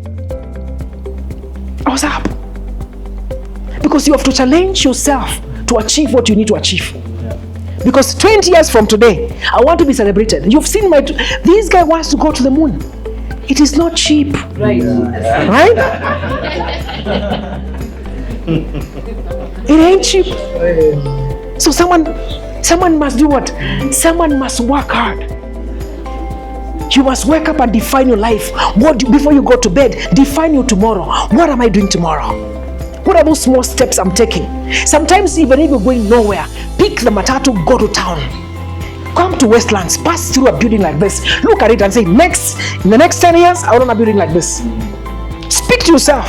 I was up. Because you have to challenge yourself to achieve what you need to achieve. Because 20 years from today, I want to be celebrated. You've seen this guy wants to go to the moon. It is not cheap. Right. Right? It ain't cheap. So someone must do what? Someone must work hard. You must wake up and define your life. Before you go to bed, define your tomorrow. What am I doing tomorrow? What are those small steps I'm taking? Sometimes even if you're going nowhere, pick the matatu, go to town. Come to Westlands, pass through a building like this. Look at it and say, in the next 10 years, I want a building like this. Speak to yourself.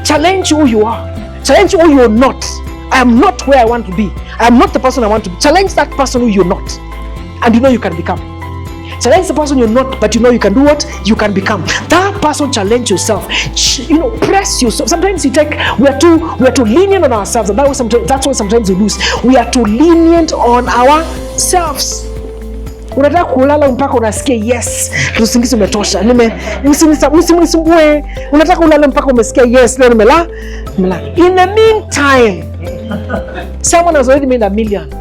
Challenge who you are. Challenge who you're not. I am not where I want to be. I am not the person I want to be. Challenge that person who you're not. And you know you can become. Challenge the person you're not, but you know you can do what? You can become. That person, challenge yourself. Press yourself. Sometimes we are too lenient on ourselves, and that's why sometimes we lose. We are too lenient on ourselves. Unataka kulala mpaka unasikia yes, usingizi umetosha. Msimuisumbue. Unataka kulala mpaka umesikia yes, leo nimela. In the meantime, someone has already made $1 million.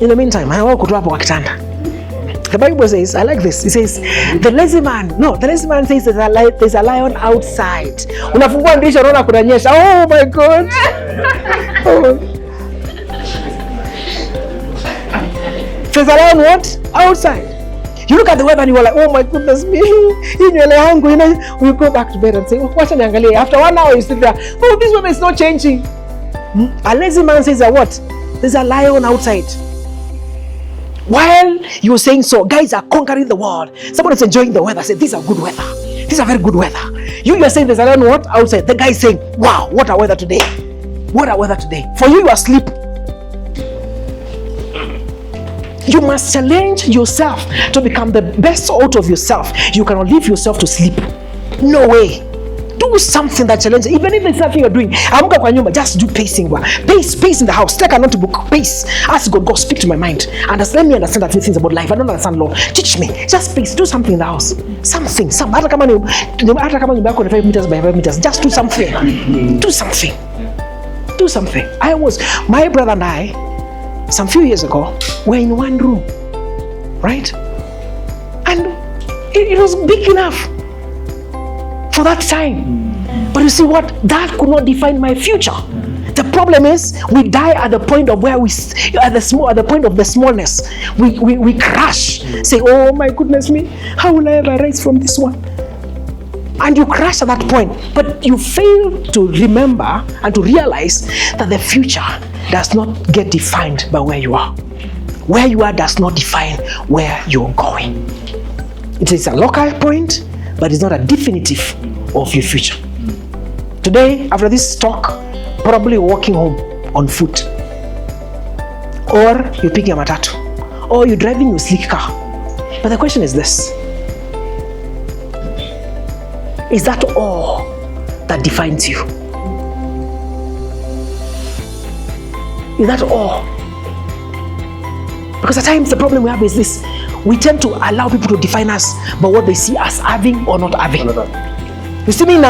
In the meantime, I want to hapo kwa kitanda. The Bible says, I like this. It says, the lazy man says there's a lion outside. Unafungua dirisha unaona kunanyesha. Oh my God. There's a lion what? Outside. You look at the weather and you're like, oh my goodness me. We go back to bed and say, wacha niangalie. After 1 hour you sit there, oh, this weather is not changing. A lazy man says that what? There's a lion outside. While you're saying so, guys are conquering the world. Someone is enjoying the weather. Say, this is a good weather. This is a very good weather. You are saying there's a lion what? Outside. The guy is saying, wow, what a weather today. What a weather today. For you are asleep. You must challenge yourself to become the best out of yourself. You cannot leave yourself to sleep. No way. Do something that challenges. Even if it's nothing you're doing, amka kwa nyumba, just do pacing. Pace in the house. Take a notebook. Pace. Ask God, speak to my mind. Let me understand a few things about life. I don't understand law. Teach me. Just pace. Do something in the house. Something. Hata kama nyumba yako ni 5 meters by 5 meters. Just do something. Do something. Do something. My brother and I, some few years ago, were in one room. Right? And it was big enough for that time. But you see what? That could not define my future. The problem is we die at the point of where at the point of the smallness. We crash. Say, oh my goodness me, how will I ever rise from this one? And you crash at that point. But you fail to remember and to realize that the future does not get defined by where you are. Where you are does not define where you're going. It is a local point, but it's not a definitive of your future. Today, after this talk, probably walking home on foot, or you're picking a matatu, or you're driving your sleek car. But the question is this: is that all that defines you? Is that all? Because at times the problem we have is this: we tend to allow people to define us by what they see us having or not having. You see me in a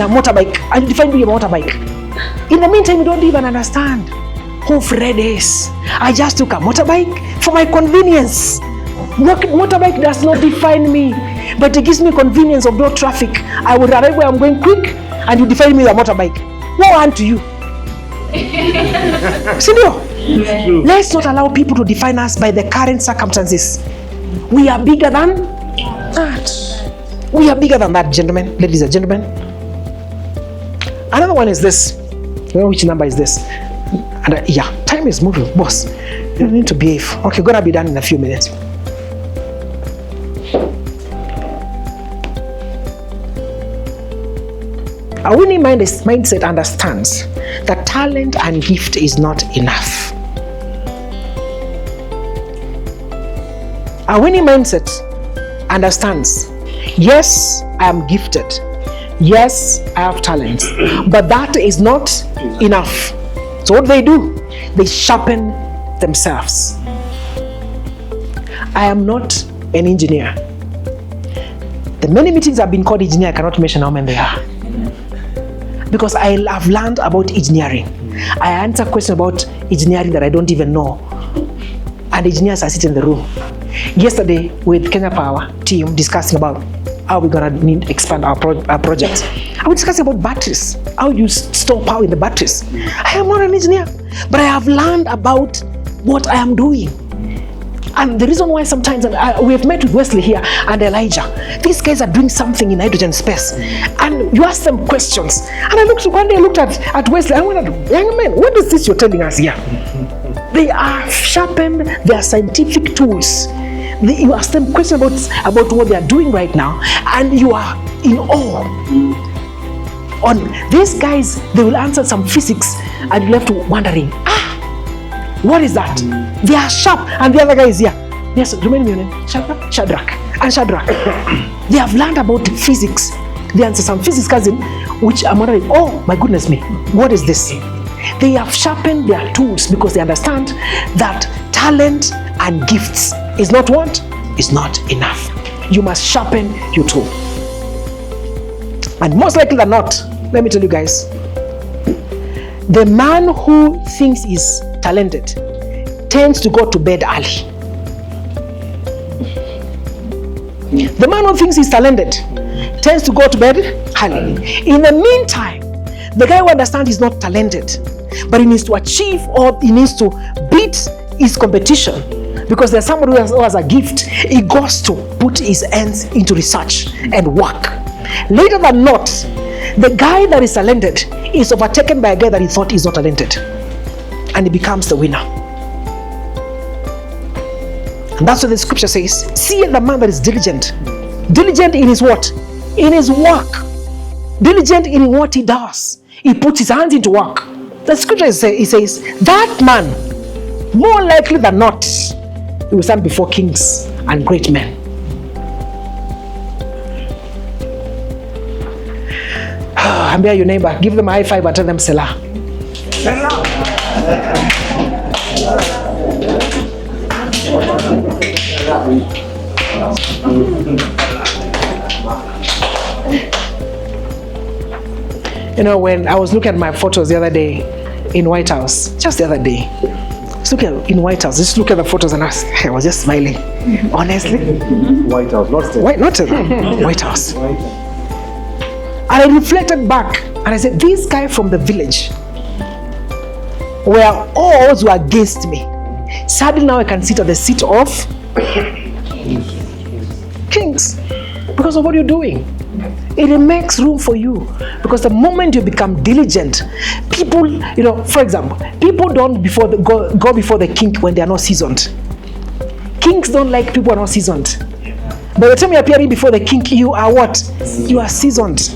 motorbike, and you define me a motorbike. In the meantime, you don't even understand who Fred is. I just took a motorbike for my convenience. Motorbike does not define me, but it gives me convenience of no traffic. I will arrive where I'm going quick, and you define me as a motorbike. Woe unto you. Sindio? Let's not allow people to define us by the current circumstances. We are bigger than that. We are bigger than that, gentlemen, ladies and gentlemen. Another one is this. You know which number is this? And yeah, time is moving, boss. You need to behave. Okay, gonna be done in a few minutes. A winning mindset understands that talent and gift is not enough. A winning mindset understands, yes, I am gifted. Yes, I have talent. But that is not enough. So what do? They sharpen themselves. I am not an engineer. The many meetings I've been called engineer, I cannot mention how many they are. Because I have learned about engineering. I answer questions about engineering that I don't even know. And engineers are sitting in the room. Yesterday, with Kenya Power team discussing about how we're gonna need to expand our project. I was discussing about batteries, how you store power in the batteries. I am not an engineer, but I have learned about what I am doing. And the reason why sometimes we have met with Wesley here and Elijah. These guys are doing something in hydrogen space. And you ask them questions. And one day I looked at Wesley and I went, young man, what is this you're telling us here? They are sharpened their scientific tools. You ask them questions about what they are doing right now, and you are in awe. On these guys, they will answer some physics, and you're left wondering, what is that? They are sharp, and the other guy is here. Yes, remember your name? Shadrach. They have learned about physics. They answer some physics cousin, which I'm wondering, oh my goodness me, what is this? They have sharpened their tools because they understand that talent and gifts is not what? Is not enough. You must sharpen your tool. And most likely than not, let me tell you guys, the man who thinks he's talented tends to go to bed early. The man who thinks he's talented tends to go to bed early. In the meantime, the guy who understands he's not talented, but he needs to achieve or he needs to beat his competition, because there's somebody who has a gift, he goes to put his hands into research and work. Later than not, the guy that is talented is overtaken by a guy that he thought is not talented, and he becomes the winner. And that's what the scripture says. See the man that is diligent. Diligent in his what? In his work. Diligent in what he does. He puts his hands into work. The scripture says that man, more likely than not, he will stand before kings and great men. Ambia your neighbor, give them a high five and tell them Selah. You know, when I was looking at my photos the other day in White House, just the other day, just look at in White House, just look at the photos and I was just smiling. Honestly. White House, not White House. And I reflected back and I said, this guy from the village, where all were against me, sadly now I can sit at the seat of kings because of what you're doing. It makes room for you, because the moment you become diligent, people, you know, for example, people don't go before the king when they are not seasoned. Kings don't like people who are not seasoned. By the time you're appearing before the king, you are what? You are seasoned.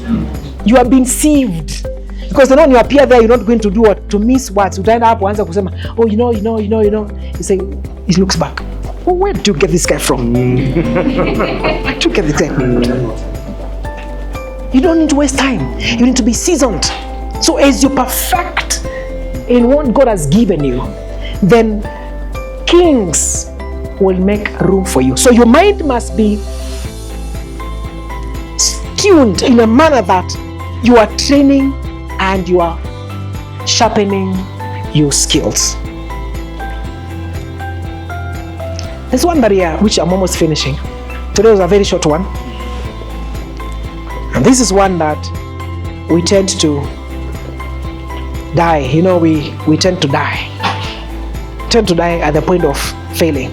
You are being sieved. Because the moment you appear there, you're not going to do what? To miss words. You turn up once and say, oh, you know. You say, he looks back. Oh, where did you get this guy from? Where did you get this guy from? You don't need to waste time. You need to be seasoned. So as you perfect in what God has given you, then kings will make room for you. So your mind must be tuned in a manner that you are training and you are sharpening your skills. There's one barrier which I'm almost finishing. Today was a very short one. And this is one that we tend to die. You know, we tend to die. Tend to die at the point of failing.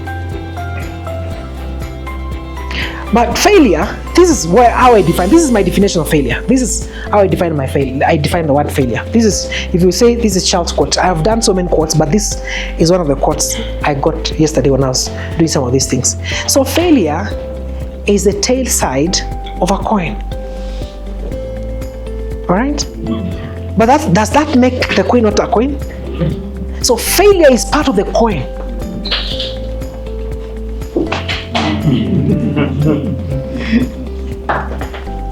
But failure, this is how I define. This is my definition of failure. This is how I define my failure. I define the word failure. This is, if you say this is Charles' quote. I have done so many quotes, but this is one of the quotes I got yesterday when I was doing some of these things. So failure is the tail side of a coin. All right? But does that make the coin not a coin? So failure is part of the coin.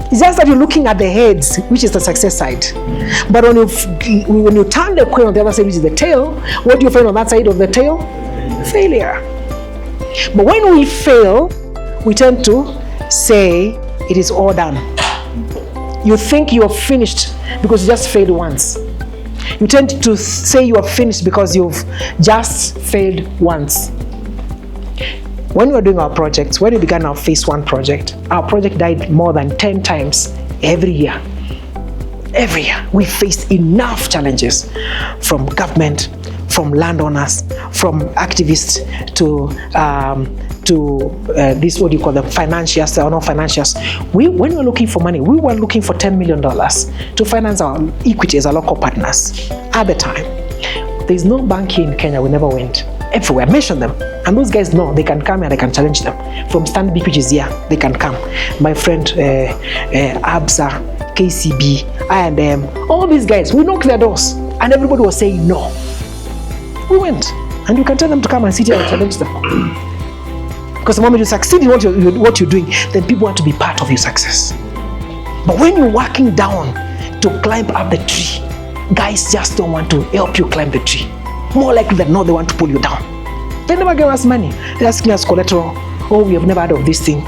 It's just that you're looking at the heads, which is the success side. But when you turn the coin on the other side, which is the tail, what do you find on that side of the tail? Failure. But when we fail, we tend to say it is all done. You think you are finished because you just failed once. You tend to say you are finished because you've just failed once. When we were doing our projects, when we began our phase 1 project, our project died more than 10 times every year. Every year, we faced enough challenges from government, from landowners, from activists to this, what do you call them, financiers or not financiers. When we were looking for money, we were looking for $10 million to finance our equity as our local partners. At the time, there's no bank here in Kenya. We never went. Everywhere, mention them, and those guys know they can come and I can challenge them. From Stanbic, which is here, they can come. My friend Absa, KCB, I&M, all these guys, we knocked their doors, and everybody was saying no. We went, and you can tell them to come and sit here and challenge them. Because the moment you succeed in what you're doing, then people want to be part of your success. But when you're walking down to climb up the tree, guys just don't want to help you climb the tree. More likely than not, they want to pull you down. They never give us money. They're asking us collateral. Oh, we have never heard of this thing.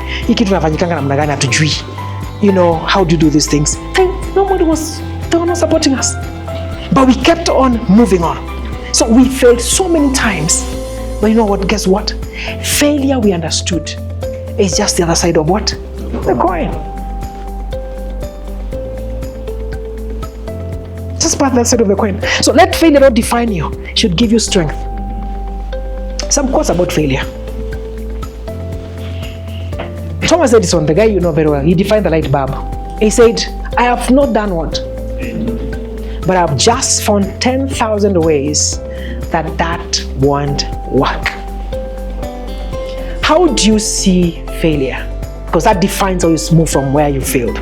You know, how do you do these things? They were not supporting us. But we kept on moving on. So we failed so many times. But you know what? Guess what? Failure, we understood, is just the other side of what? The coin. Just part of that side of the coin. So let failure not define you. It should give you strength. Some quotes about failure. Thomas Edison, the guy you know very well, he defined the light bulb. He said, I have not done what? But I've just found 10,000 ways that won't work. How do you see failure? Because that defines how you move from where you failed.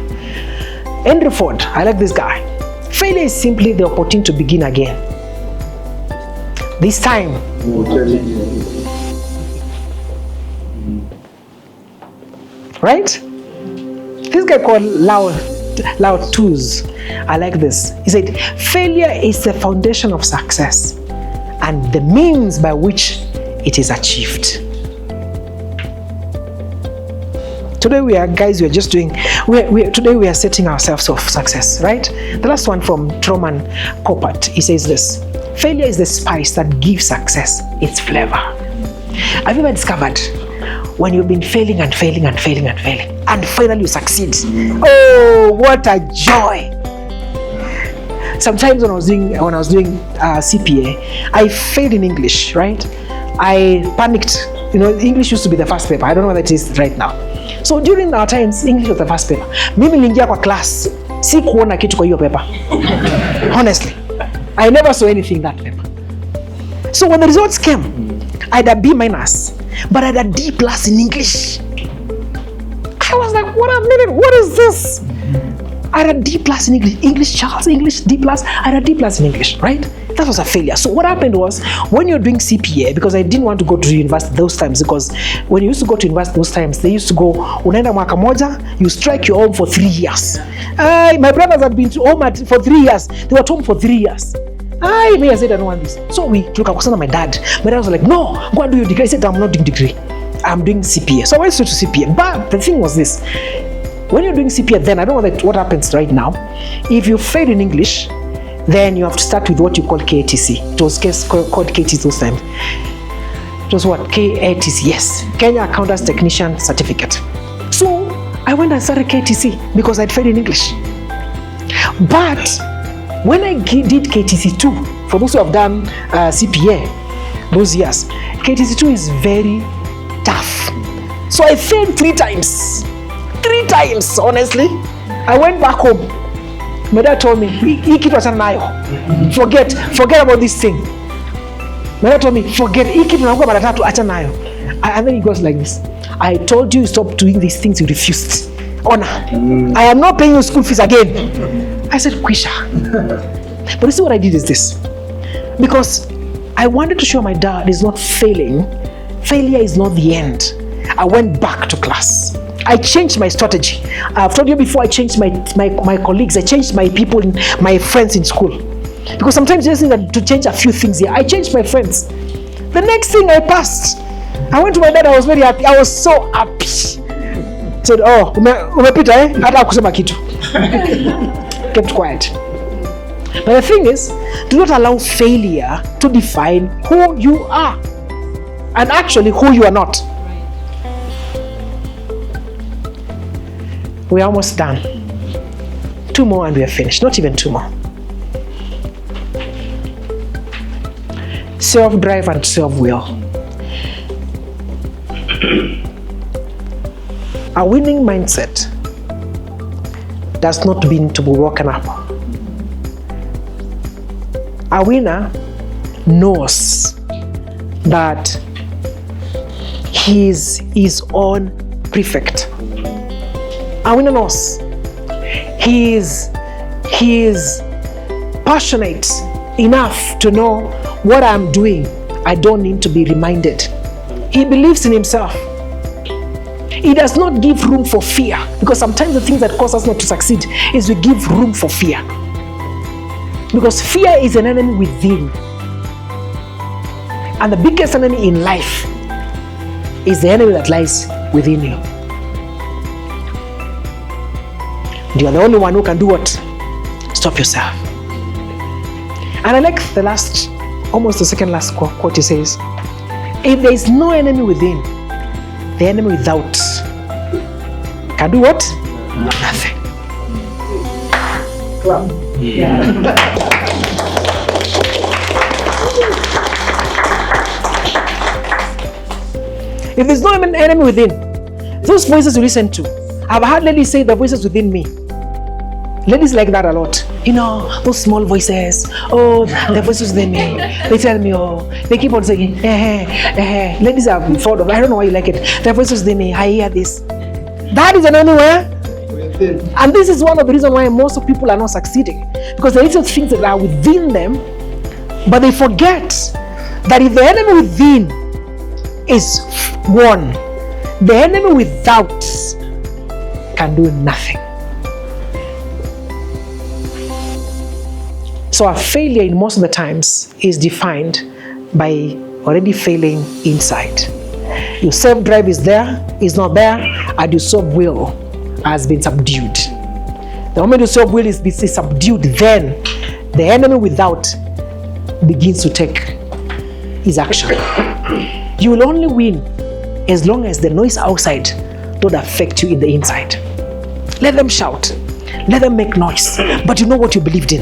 Henry Ford, I like this guy. Failure is simply the opportunity to begin again. This time. Right? This guy called Lao Tzu, I like this. He said, failure is the foundation of success and the means by which it is achieved. Today we are setting ourselves for success, right? The last one from Truman Coppert, he says this: failure is the spice that gives success its flavor. Have you ever discovered when you've been failing and failing and failing and failing, and finally you succeed? Oh, what a joy! Sometimes when I was doing CPA, I failed in English, right? I panicked. You know, English used to be the first paper. I don't know what it is right now. So during our times, English was the first paper. Mimi niliingia kwa class, si kuona kitu kwa hiyo paper. Honestly, I never saw anything in that paper. So when the results came, I had a B-, but I had a D+ in English. I was like, what a minute, what is this? I had a D+ in English, Charles, English, D+, I had a D+ in English, right? That was a failure. So what happened was, when you're doing CPA, because I didn't want to go to university those times, because when you used to go to university those times, they used to go, unaenda mwaka moja, you strike your home for 3 years. My brothers had been to home for 3 years. They were at home for 3 years. I said, I don't want this. So we took a my dad. My dad was like, no, go and do your degree. I said, I'm not doing degree. I'm doing CPA. So I went straight to CPA. But the thing was this: when you're doing CPA, then I don't know what happens right now. If you fail in English, then you have to start with what you call KATC. It was called KATC those times. It was what? KATC, yes. Kenya Accountants Technician Certificate. So I went and started KATC because I'd failed in English. But when I did KATC 2, for those who have done CPA those years, KATC 2 is very tough. So I failed 3 times. 3 times, honestly. I went back home. My dad told me, hii kitu achana nayo. Forget about this thing. My dad told me, forget, hii kitu nakuwa mara 3, achana nayo. And then he goes like this. I told you stop doing these things, you refused. Honor. I am not paying you school fees again. I said, Kwisha. But you see what I did is this. Because I wanted to show my dad is not failing. Failure is not the end. I went back to class. I changed my strategy. I've told you before, I changed my colleagues. I changed my people, my friends in school. Because sometimes you just need to change a few things here. I changed my friends. The next thing I passed. I went to my dad, I was very happy. I was so happy. Said, oh, umepita hata kusema kitu. Kept quiet. But the thing is, do not allow failure to define who you are. And actually who you are not. We're almost done. 2 more and we are finished. Not even 2 more. Self-drive and self-will. A winning mindset does not mean to be woken up. A winner knows that he is his own prefect. A winner knows he is passionate enough to know what I'm doing. I don't need to be reminded. He believes in himself. He does not give room for fear, because sometimes the things that cause us not to succeed is we give room for fear. Because fear is an enemy within. And the biggest enemy in life is the enemy that lies within you. You are the only one who can do what? Stop yourself. And I like the last, almost the second last quote he says, if there is no enemy within, the enemy without can do what? Nothing. If there's no enemy within, those voices you listen to, I've heard ladies say the voices within me. Ladies like that a lot. You know, those small voices. Oh, the voices within me. They tell me, oh, they keep on saying, Ladies are fond of, I don't know why you like it. The voices within me, I hear this. That is an anywhere. And this is one of the reasons why most of people are not succeeding. Because there are little things that are within them, but they forget that if the enemy within is one, the enemy without can do nothing. So our failure in most of the times is defined by already failing inside. Your self-drive is there, is not there, and your self-will has been subdued. The moment your self-will is subdued, then the enemy without begins to take his action. You will only win as long as the noise outside don't affect you in the inside. Let them shout, let them make noise, but you know what you believed in.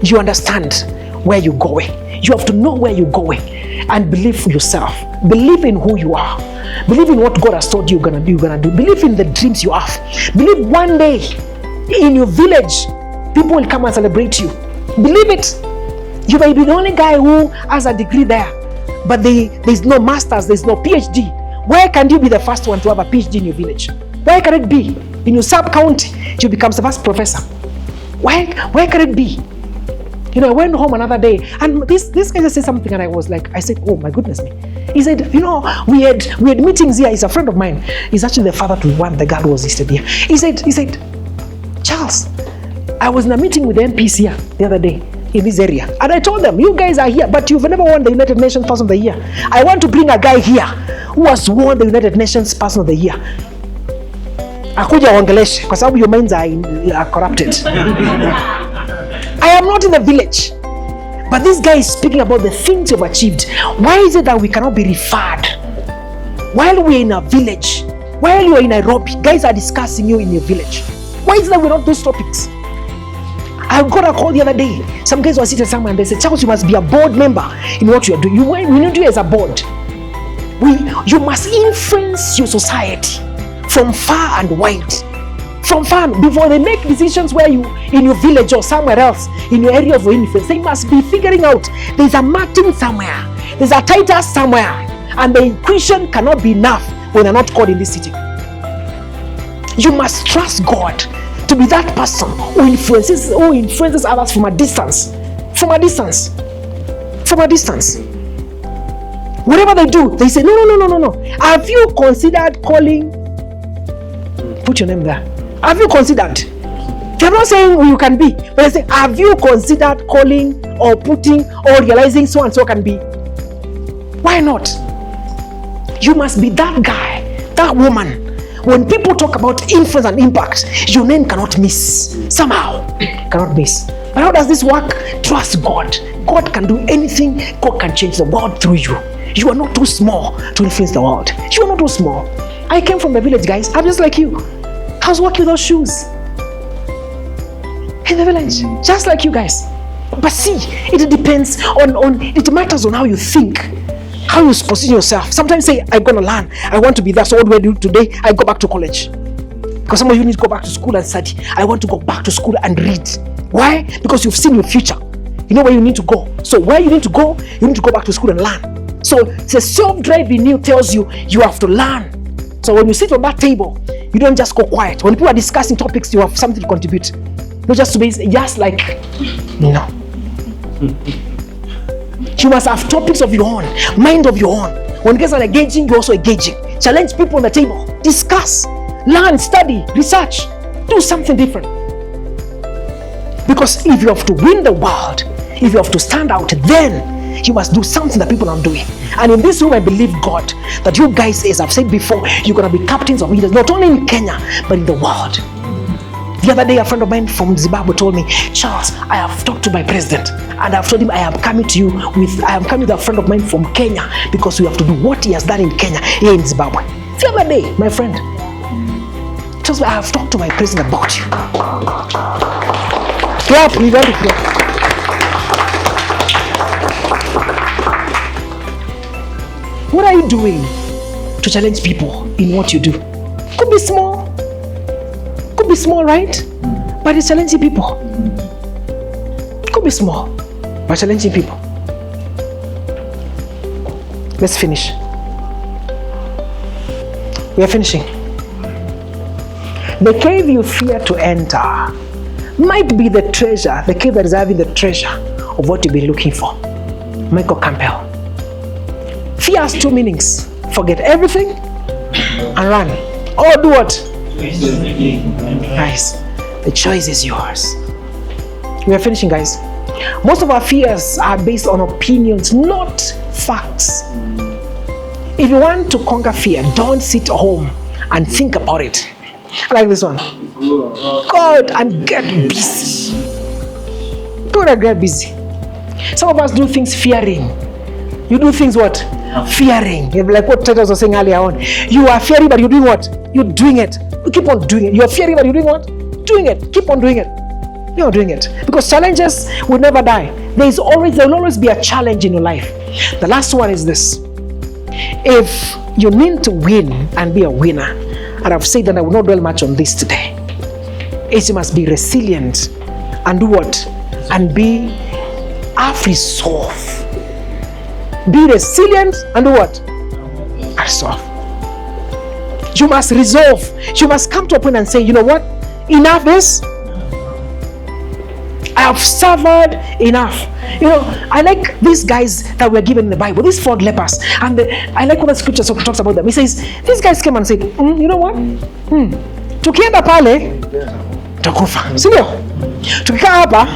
You understand where you're going. You have to know where you're going and believe for yourself. Believe in who you are. Believe in what God has told you you're gonna do. Believe in the dreams you have. Believe one day in your village, people will come and celebrate you. Believe it. You may be the only guy who has a degree there, but there's no master's, there's no PhD. Why can't you be the first one to have a PhD in your village? Why can it be in your sub-county you become the first professor? Why can it be? You know, I went home another day and this guy just said something and I said, oh my goodness me. He said, you know, we had meetings here. He's a friend of mine. He's actually the father to one, the guy who was listed here. He said, Charles, I was in a meeting with the MPs here the other day in this area. And I told them, you guys are here, but you've never won the United Nations Person of the Year. I want to bring a guy here who has won the United Nations Person of the Year. Akuja waongeleshe kwa sababu your minds are corrupted. I am not in the village, but this guy is speaking about the things you've achieved. Why is it that we cannot be referred? While we're in a village, while you're in Nairobi, guys are discussing you in your village. Why is it that we don't do those topics? I got a call the other day. Some guys were sitting somewhere and they said, Charles, you must be a board member in what you are doing. We need you as a board. You must influence your society from far and wide. From far, before they make decisions where you, in your village or somewhere else, in your area of influence, they must be figuring out there's a Martin somewhere, there's a Titus somewhere, and the Christian cannot be enough when they're not called in this city. You must trust God to be that person who influences others from a distance. From a distance. From a distance. Whatever they do, they say, no. Have you considered calling? Put your name there. Have you considered? They're not saying you can be, but they say, have you considered calling or putting or realizing so and so can be? Why not? You must be that guy, that woman. When people talk about influence and impact, your name cannot miss. Somehow, cannot miss. But how does this work? Trust God. God can do anything. God can change the world through you. You are not too small to influence the world. You are not too small. I came from the village, guys. I'm just like you. I was walking without shoes in the village, just like you guys. But see, it depends on it matters on how you think, how you position yourself. Sometimes say, I'm gonna learn, I want to be that. So what do I do today? I go back to college. Because some of you need to go back to school and study. I want to go back to school and read. Why? Because you've seen your future. You know where you need to go. So where you need to go back to school and learn. So the self-drive in you tells you have to learn. So when you sit on that table, you don't just go quiet. When people are discussing topics, you have something to contribute. Not just to be just like, no. You must have topics of your own, mind of your own. When guys are engaging, you're also engaging. Challenge people on the table. Discuss, learn, study, research. Do something different. Because if you have to win the world, if you have to stand out, then you must do something that people aren't doing. And in this room, I believe God that you guys, as I've said before, you're going to be captains of leaders, not only in Kenya, but in the world. The other day, a friend of mine from Zimbabwe told me, Charles, I have talked to my president and I've told him I am coming with a friend of mine from Kenya because we have to do what he has done in Kenya here in Zimbabwe. The other day, my friend tells me, I have talked to my president about you. Clap, you got to clap. What are you doing to challenge people in what you do? Could be small. Could be small, right? But it's challenging people. Could be small, but challenging people. Let's finish. We are finishing. The cave you fear to enter might be the treasure, the cave that is having the treasure of what you've been looking for. Michael Campbell. Fear has two meanings. Forget everything and run. Or do what? Nice. The choice is yours. We are finishing, guys. Most of our fears are based on opinions, not facts. If you want to conquer fear, don't sit home and think about it. I like this one. Go out and get busy. Go out and get busy. Some of us do things fearing. You do things what? Fearing. Like what Titus was saying earlier on. You are fearing, but you're doing what? You're doing it. You keep on doing it. You're fearing, but you're doing what? Doing it. Keep on doing it. You're doing it. Because challenges will never die. There will always be a challenge in your life. The last one is this. If you need to win and be a winner, and I've said that I will not dwell much on this today, is you must be resilient and do what? And have resolve. Be resilient and do what? Resolve. You must resolve. You must come to a point and say, you know what? Enough is. I have suffered enough. You know, I like these guys that were given in the Bible, these 4 lepers. And I like what the scripture talks about them. He says, these guys came and said, you know what? Tukienda pale, takufa. Sindio? Tukikaa hapa,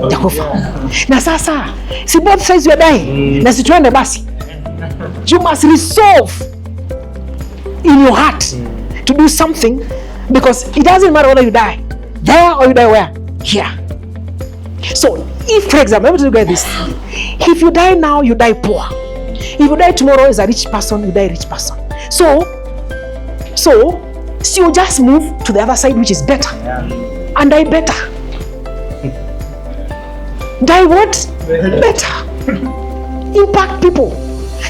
takufa. Na sasa, si both sides were dying. Na situende basi. You must resolve in your heart to do something, because it doesn't matter whether you die there or you die where? Here. So, if, for example, let me tell you guys this. If you die now, you die poor. If you die tomorrow as a rich person, you die rich person. So you just move to the other side, which is better. And die better. Die what? Better. Impact people.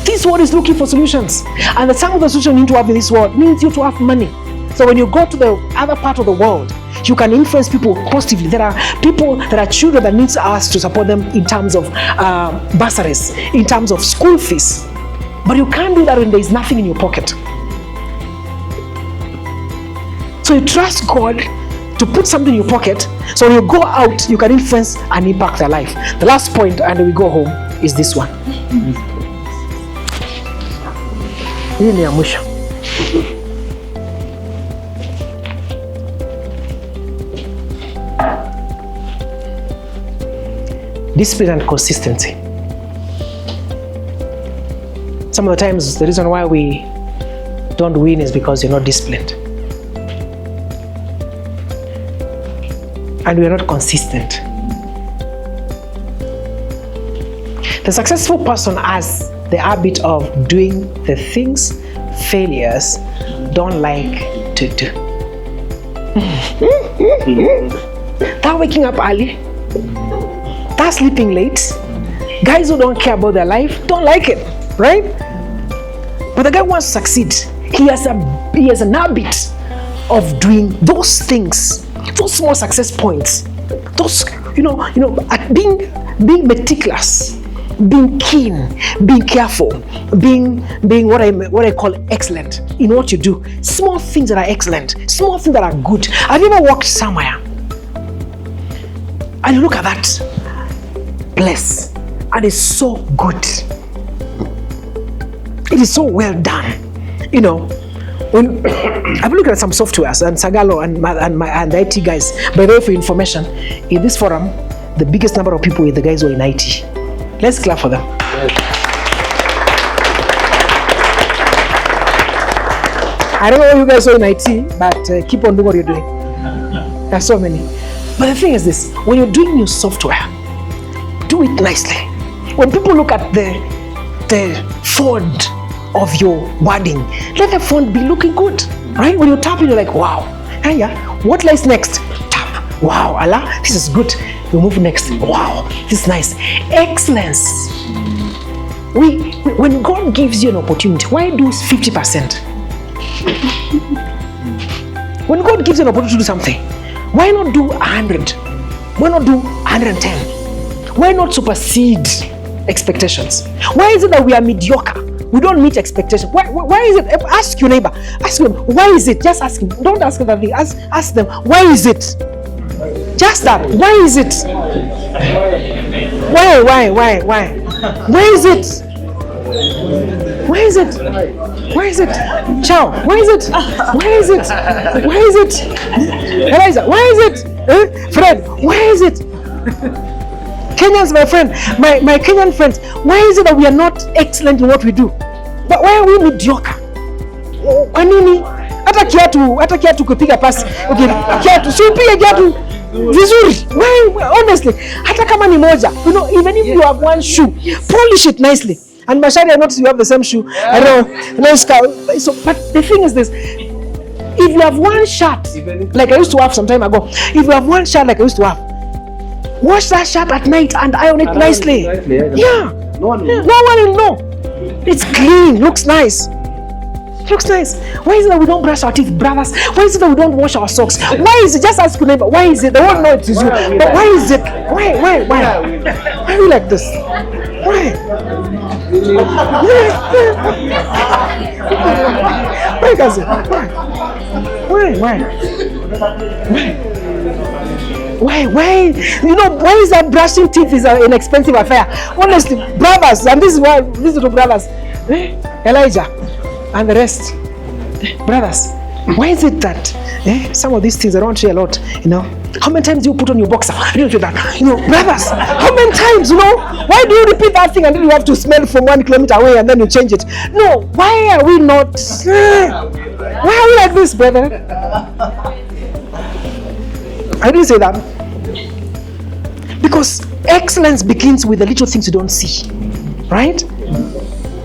This world is looking for solutions. And some of the solutions you need to have in this world means you to have money. So when you go to the other part of the world, you can influence people positively. There are people, there are children that needs us to support them in terms of bursaries, in terms of school fees. But you can't do that when there is nothing in your pocket. So you trust God to put something in your pocket, so when you go out, you can influence and impact their life. The last point, and we go home, is this one. Hii ni ya mwisho. Discipline and consistency. Some of the times, the reason why we don't win is because you're not disciplined. And we are not consistent. The successful person has the habit of doing the things failures don't like to do. That waking up early, that sleeping late, guys who don't care about their life don't like it, right? But the guy wants to succeed. He has an habit of doing those things, those small success points, those at being meticulous, being keen, being careful, being what I call excellent in what you do. Small things that are excellent, small things that are good. Have you ever walked somewhere and you look at that place and it's so good? It is so well done. When I've looked at some softwares and Sagalo and the IT guys, by the way, for information, in this forum, the biggest number of people are the guys who are in IT. Let's clap for them. Yes. I don't know what you guys are in IT, but keep on doing what you're doing. There are so many. But the thing is this, when you're doing new software, do it nicely. When people look at the font of your wording, let the font be looking good, right? When you tap it, you're like, wow. And yeah, what lies next? Tap. Wow, Allah, this is good. We move next. Wow, this is nice. Excellence. When God gives you an opportunity, why do 50%? When God gives you an opportunity to do something, why not do 100? Why not do 110? Why not supersede expectations? Why is it that we are mediocre? We don't meet expectations. Why is it? Ask your neighbor. Ask him, why is it? Just ask him. Don't ask them that thing. Ask them, why is it? Just that. Why is it? Why? Why is it? Why is it? Why is it? Ciao. Why is it? Why is it? Why is it? Eliza, why is it? Fred, why is it? Kenyans, my friend, my Kenyan friends, why is it that we are not excellent in what we do? But why are we mediocre? Kwa nini? Hata kiatu kupiga pasi. Okay, kiatu, si upige kiatu vizuri. Why? Honestly, hata kama ni moja, even if you have one shoe, polish it nicely. And Mashari, I noticed you have the same shoe. I know. So, but the thing is this: if you have one shirt, like I used to have some time ago, if you have one shirt like I used to have, wash that shirt at night and iron it nicely. Yeah. No one will know. It's clean, looks nice. Looks nice. Why is it that we don't brush our teeth, brothers? Why is it that we don't wash our socks? Why is it? Just ask your neighbor. Why is it? They won't know it is you. But why is it? Why? Why are we like this? Why? Why does it? Why? Why is that brushing teeth is an expensive affair? Honestly, brothers, and this is the brothers, Elijah and the rest, brothers. Why is it that some of these things I don't say a lot? How many times do you put on your boxer? You don't do that. Brothers, how many times? Why do you repeat that thing and then you have to smell from 1 kilometer away and then you change it? No, why are we not? Why are we like this, brother? I didn't say that. Because excellence begins with the little things you don't see, right?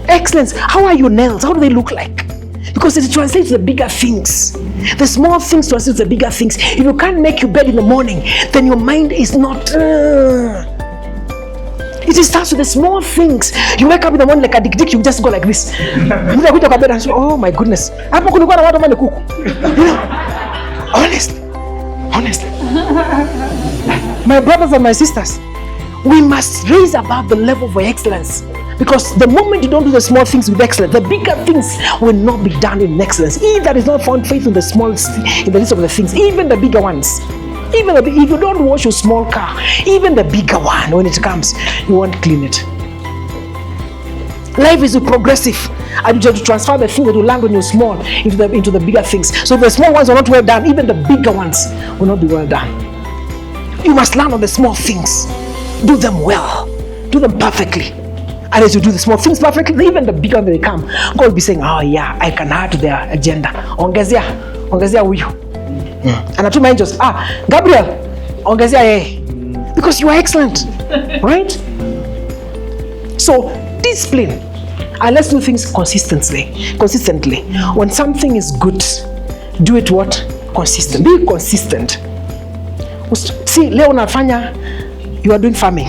Excellence. How are your nails? How do they look like? Because it translates to the bigger things. The small things translate to the bigger things. If you can't make your bed in the morning, then your mind is not. It It starts with the small things. You wake up in the morning like a dick, you just go like this. You go to bed and say, oh my goodness. Hapo kulikuwa na watu kuku. Honestly. My brothers and my sisters, we must raise above the level of excellence. Because the moment you don't do the small things with excellence, the bigger things will not be done in excellence. If there is not found faith in the small, in the list of the things, even the bigger ones, if you don't wash your small car, even the bigger one, when it comes, you won't clean it. Life is progressive, and you have to transfer the things that you learn when you're small into the bigger things. So if the small ones are not well done, even the bigger ones will not be well done. You must learn on the small things. Do them well. Do them perfectly. And as you do the small things perfectly, even the bigger they come, God will be saying, oh yeah, I can add to their agenda. Ongezea huyu. Anatuma angels, Gabriel, ongezea yeye. Because you are excellent, right? So discipline, and let's do things consistently. When something is good, do it what? Consistent. Be consistent. See, leo unafanya, you are doing farming.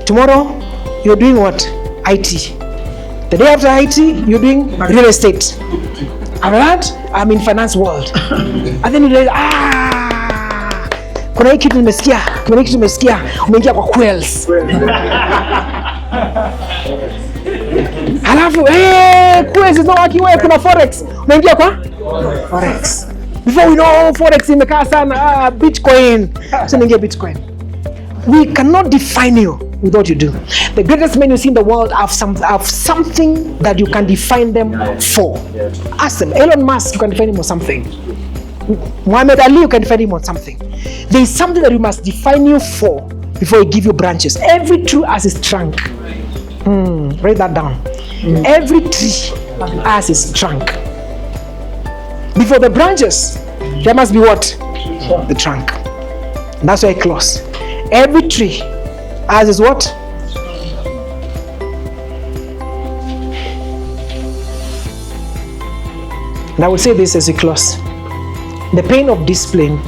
Tomorrow, you're doing what? IT. The day after IT, you're doing real estate. After that, I'm in finance world. And then you're like, kuna hii kitu nimesikia, umeingia kwa quells. Halafu, quells is not working well, kuna forex. Umeingia kwa? Forex. Before we know forex imekaa sana, Bitcoin. So unaingia Bitcoin. We cannot define you with what you do. The greatest men you see in the world have something that you can define them for. Ask them. Elon Musk, you can define him on something. Muhammad Ali, you can define him on something. There is something that you must define you for before he give you branches. Every tree has its trunk. Write that down. Every tree has its trunk. Before the branches, there must be what? The trunk. And that's why I close. Every tree has its what? And I will say this as we close. The pain of discipline,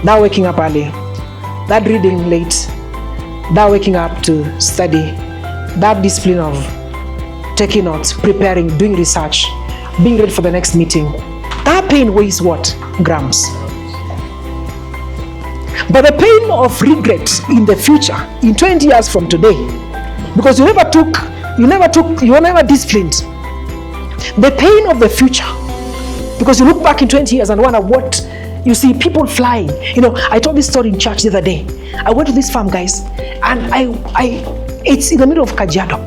that waking up early, that reading late, that waking up to study, that discipline of taking notes, preparing, doing research, being ready for the next meeting, that pain weighs what? Grams. But the pain of regret in the future, in 20 years from today, because you were never disciplined. The pain of the future, because you look back in 20 years and wonder what you see people flying. You know, I told this story in church the other day. I went to this farm, guys, and it's in the middle of Kajiado.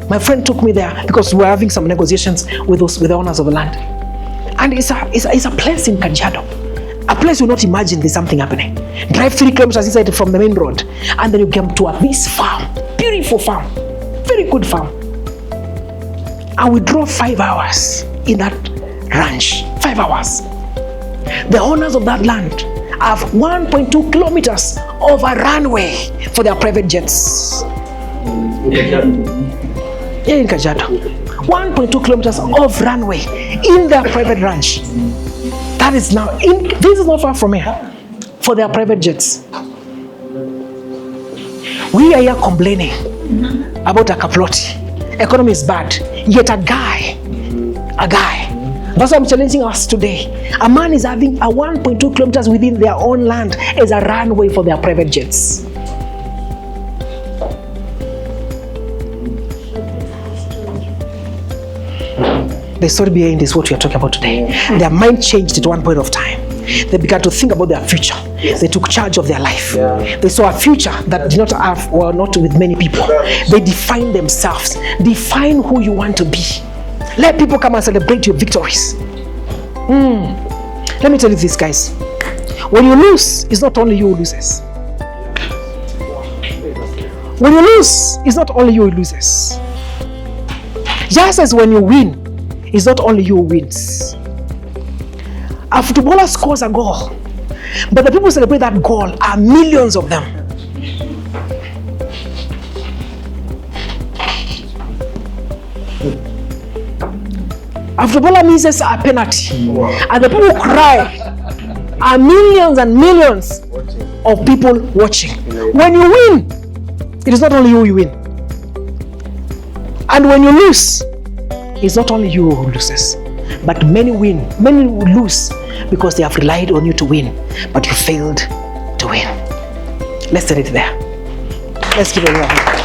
My friend took me there because we were having some negotiations with the owners of the land. And it's a place in Kajiado. A place you not imagine there's something happening. Drive 3 kilometers inside from the main road, and then you come to this farm. Beautiful farm. Very good farm. And we drove 5 hours in that ranch. 5 hours. The owners of that land have 1.2 kilometers of a runway for their private jets. Yeah, in Kajiado. 1.2 kilometers of runway in their private ranch. That is now, this is not far from here, for their private jets. We are here complaining about a kaploti. Economy is bad. Yet a guy, that's why I'm challenging us today. A man is having a 1.2 kilometers within their own land as a runway for their private jets. The story behind is what we are talking about today. Their mind changed at one point of time. They began to think about their future. They took charge of their life. They saw a future that did not have, or not with many people. They defined themselves. Define who you want to be. Let people come and celebrate your victories. Let me tell you this, guys. When you lose, it's not only you who loses. When you lose, it's not only you who loses. Just as when you win, it's not only you who wins. A footballer scores a goal, but the people who celebrate that goal are millions of them. A footballer misses a penalty, and the people who cry are millions and millions of people watching. When you win, It is not only you who win. And when you lose, it's not only you who loses, but many win. Many lose because they have relied on you to win, but you failed to win. Let's set it there. Let's give it a hand.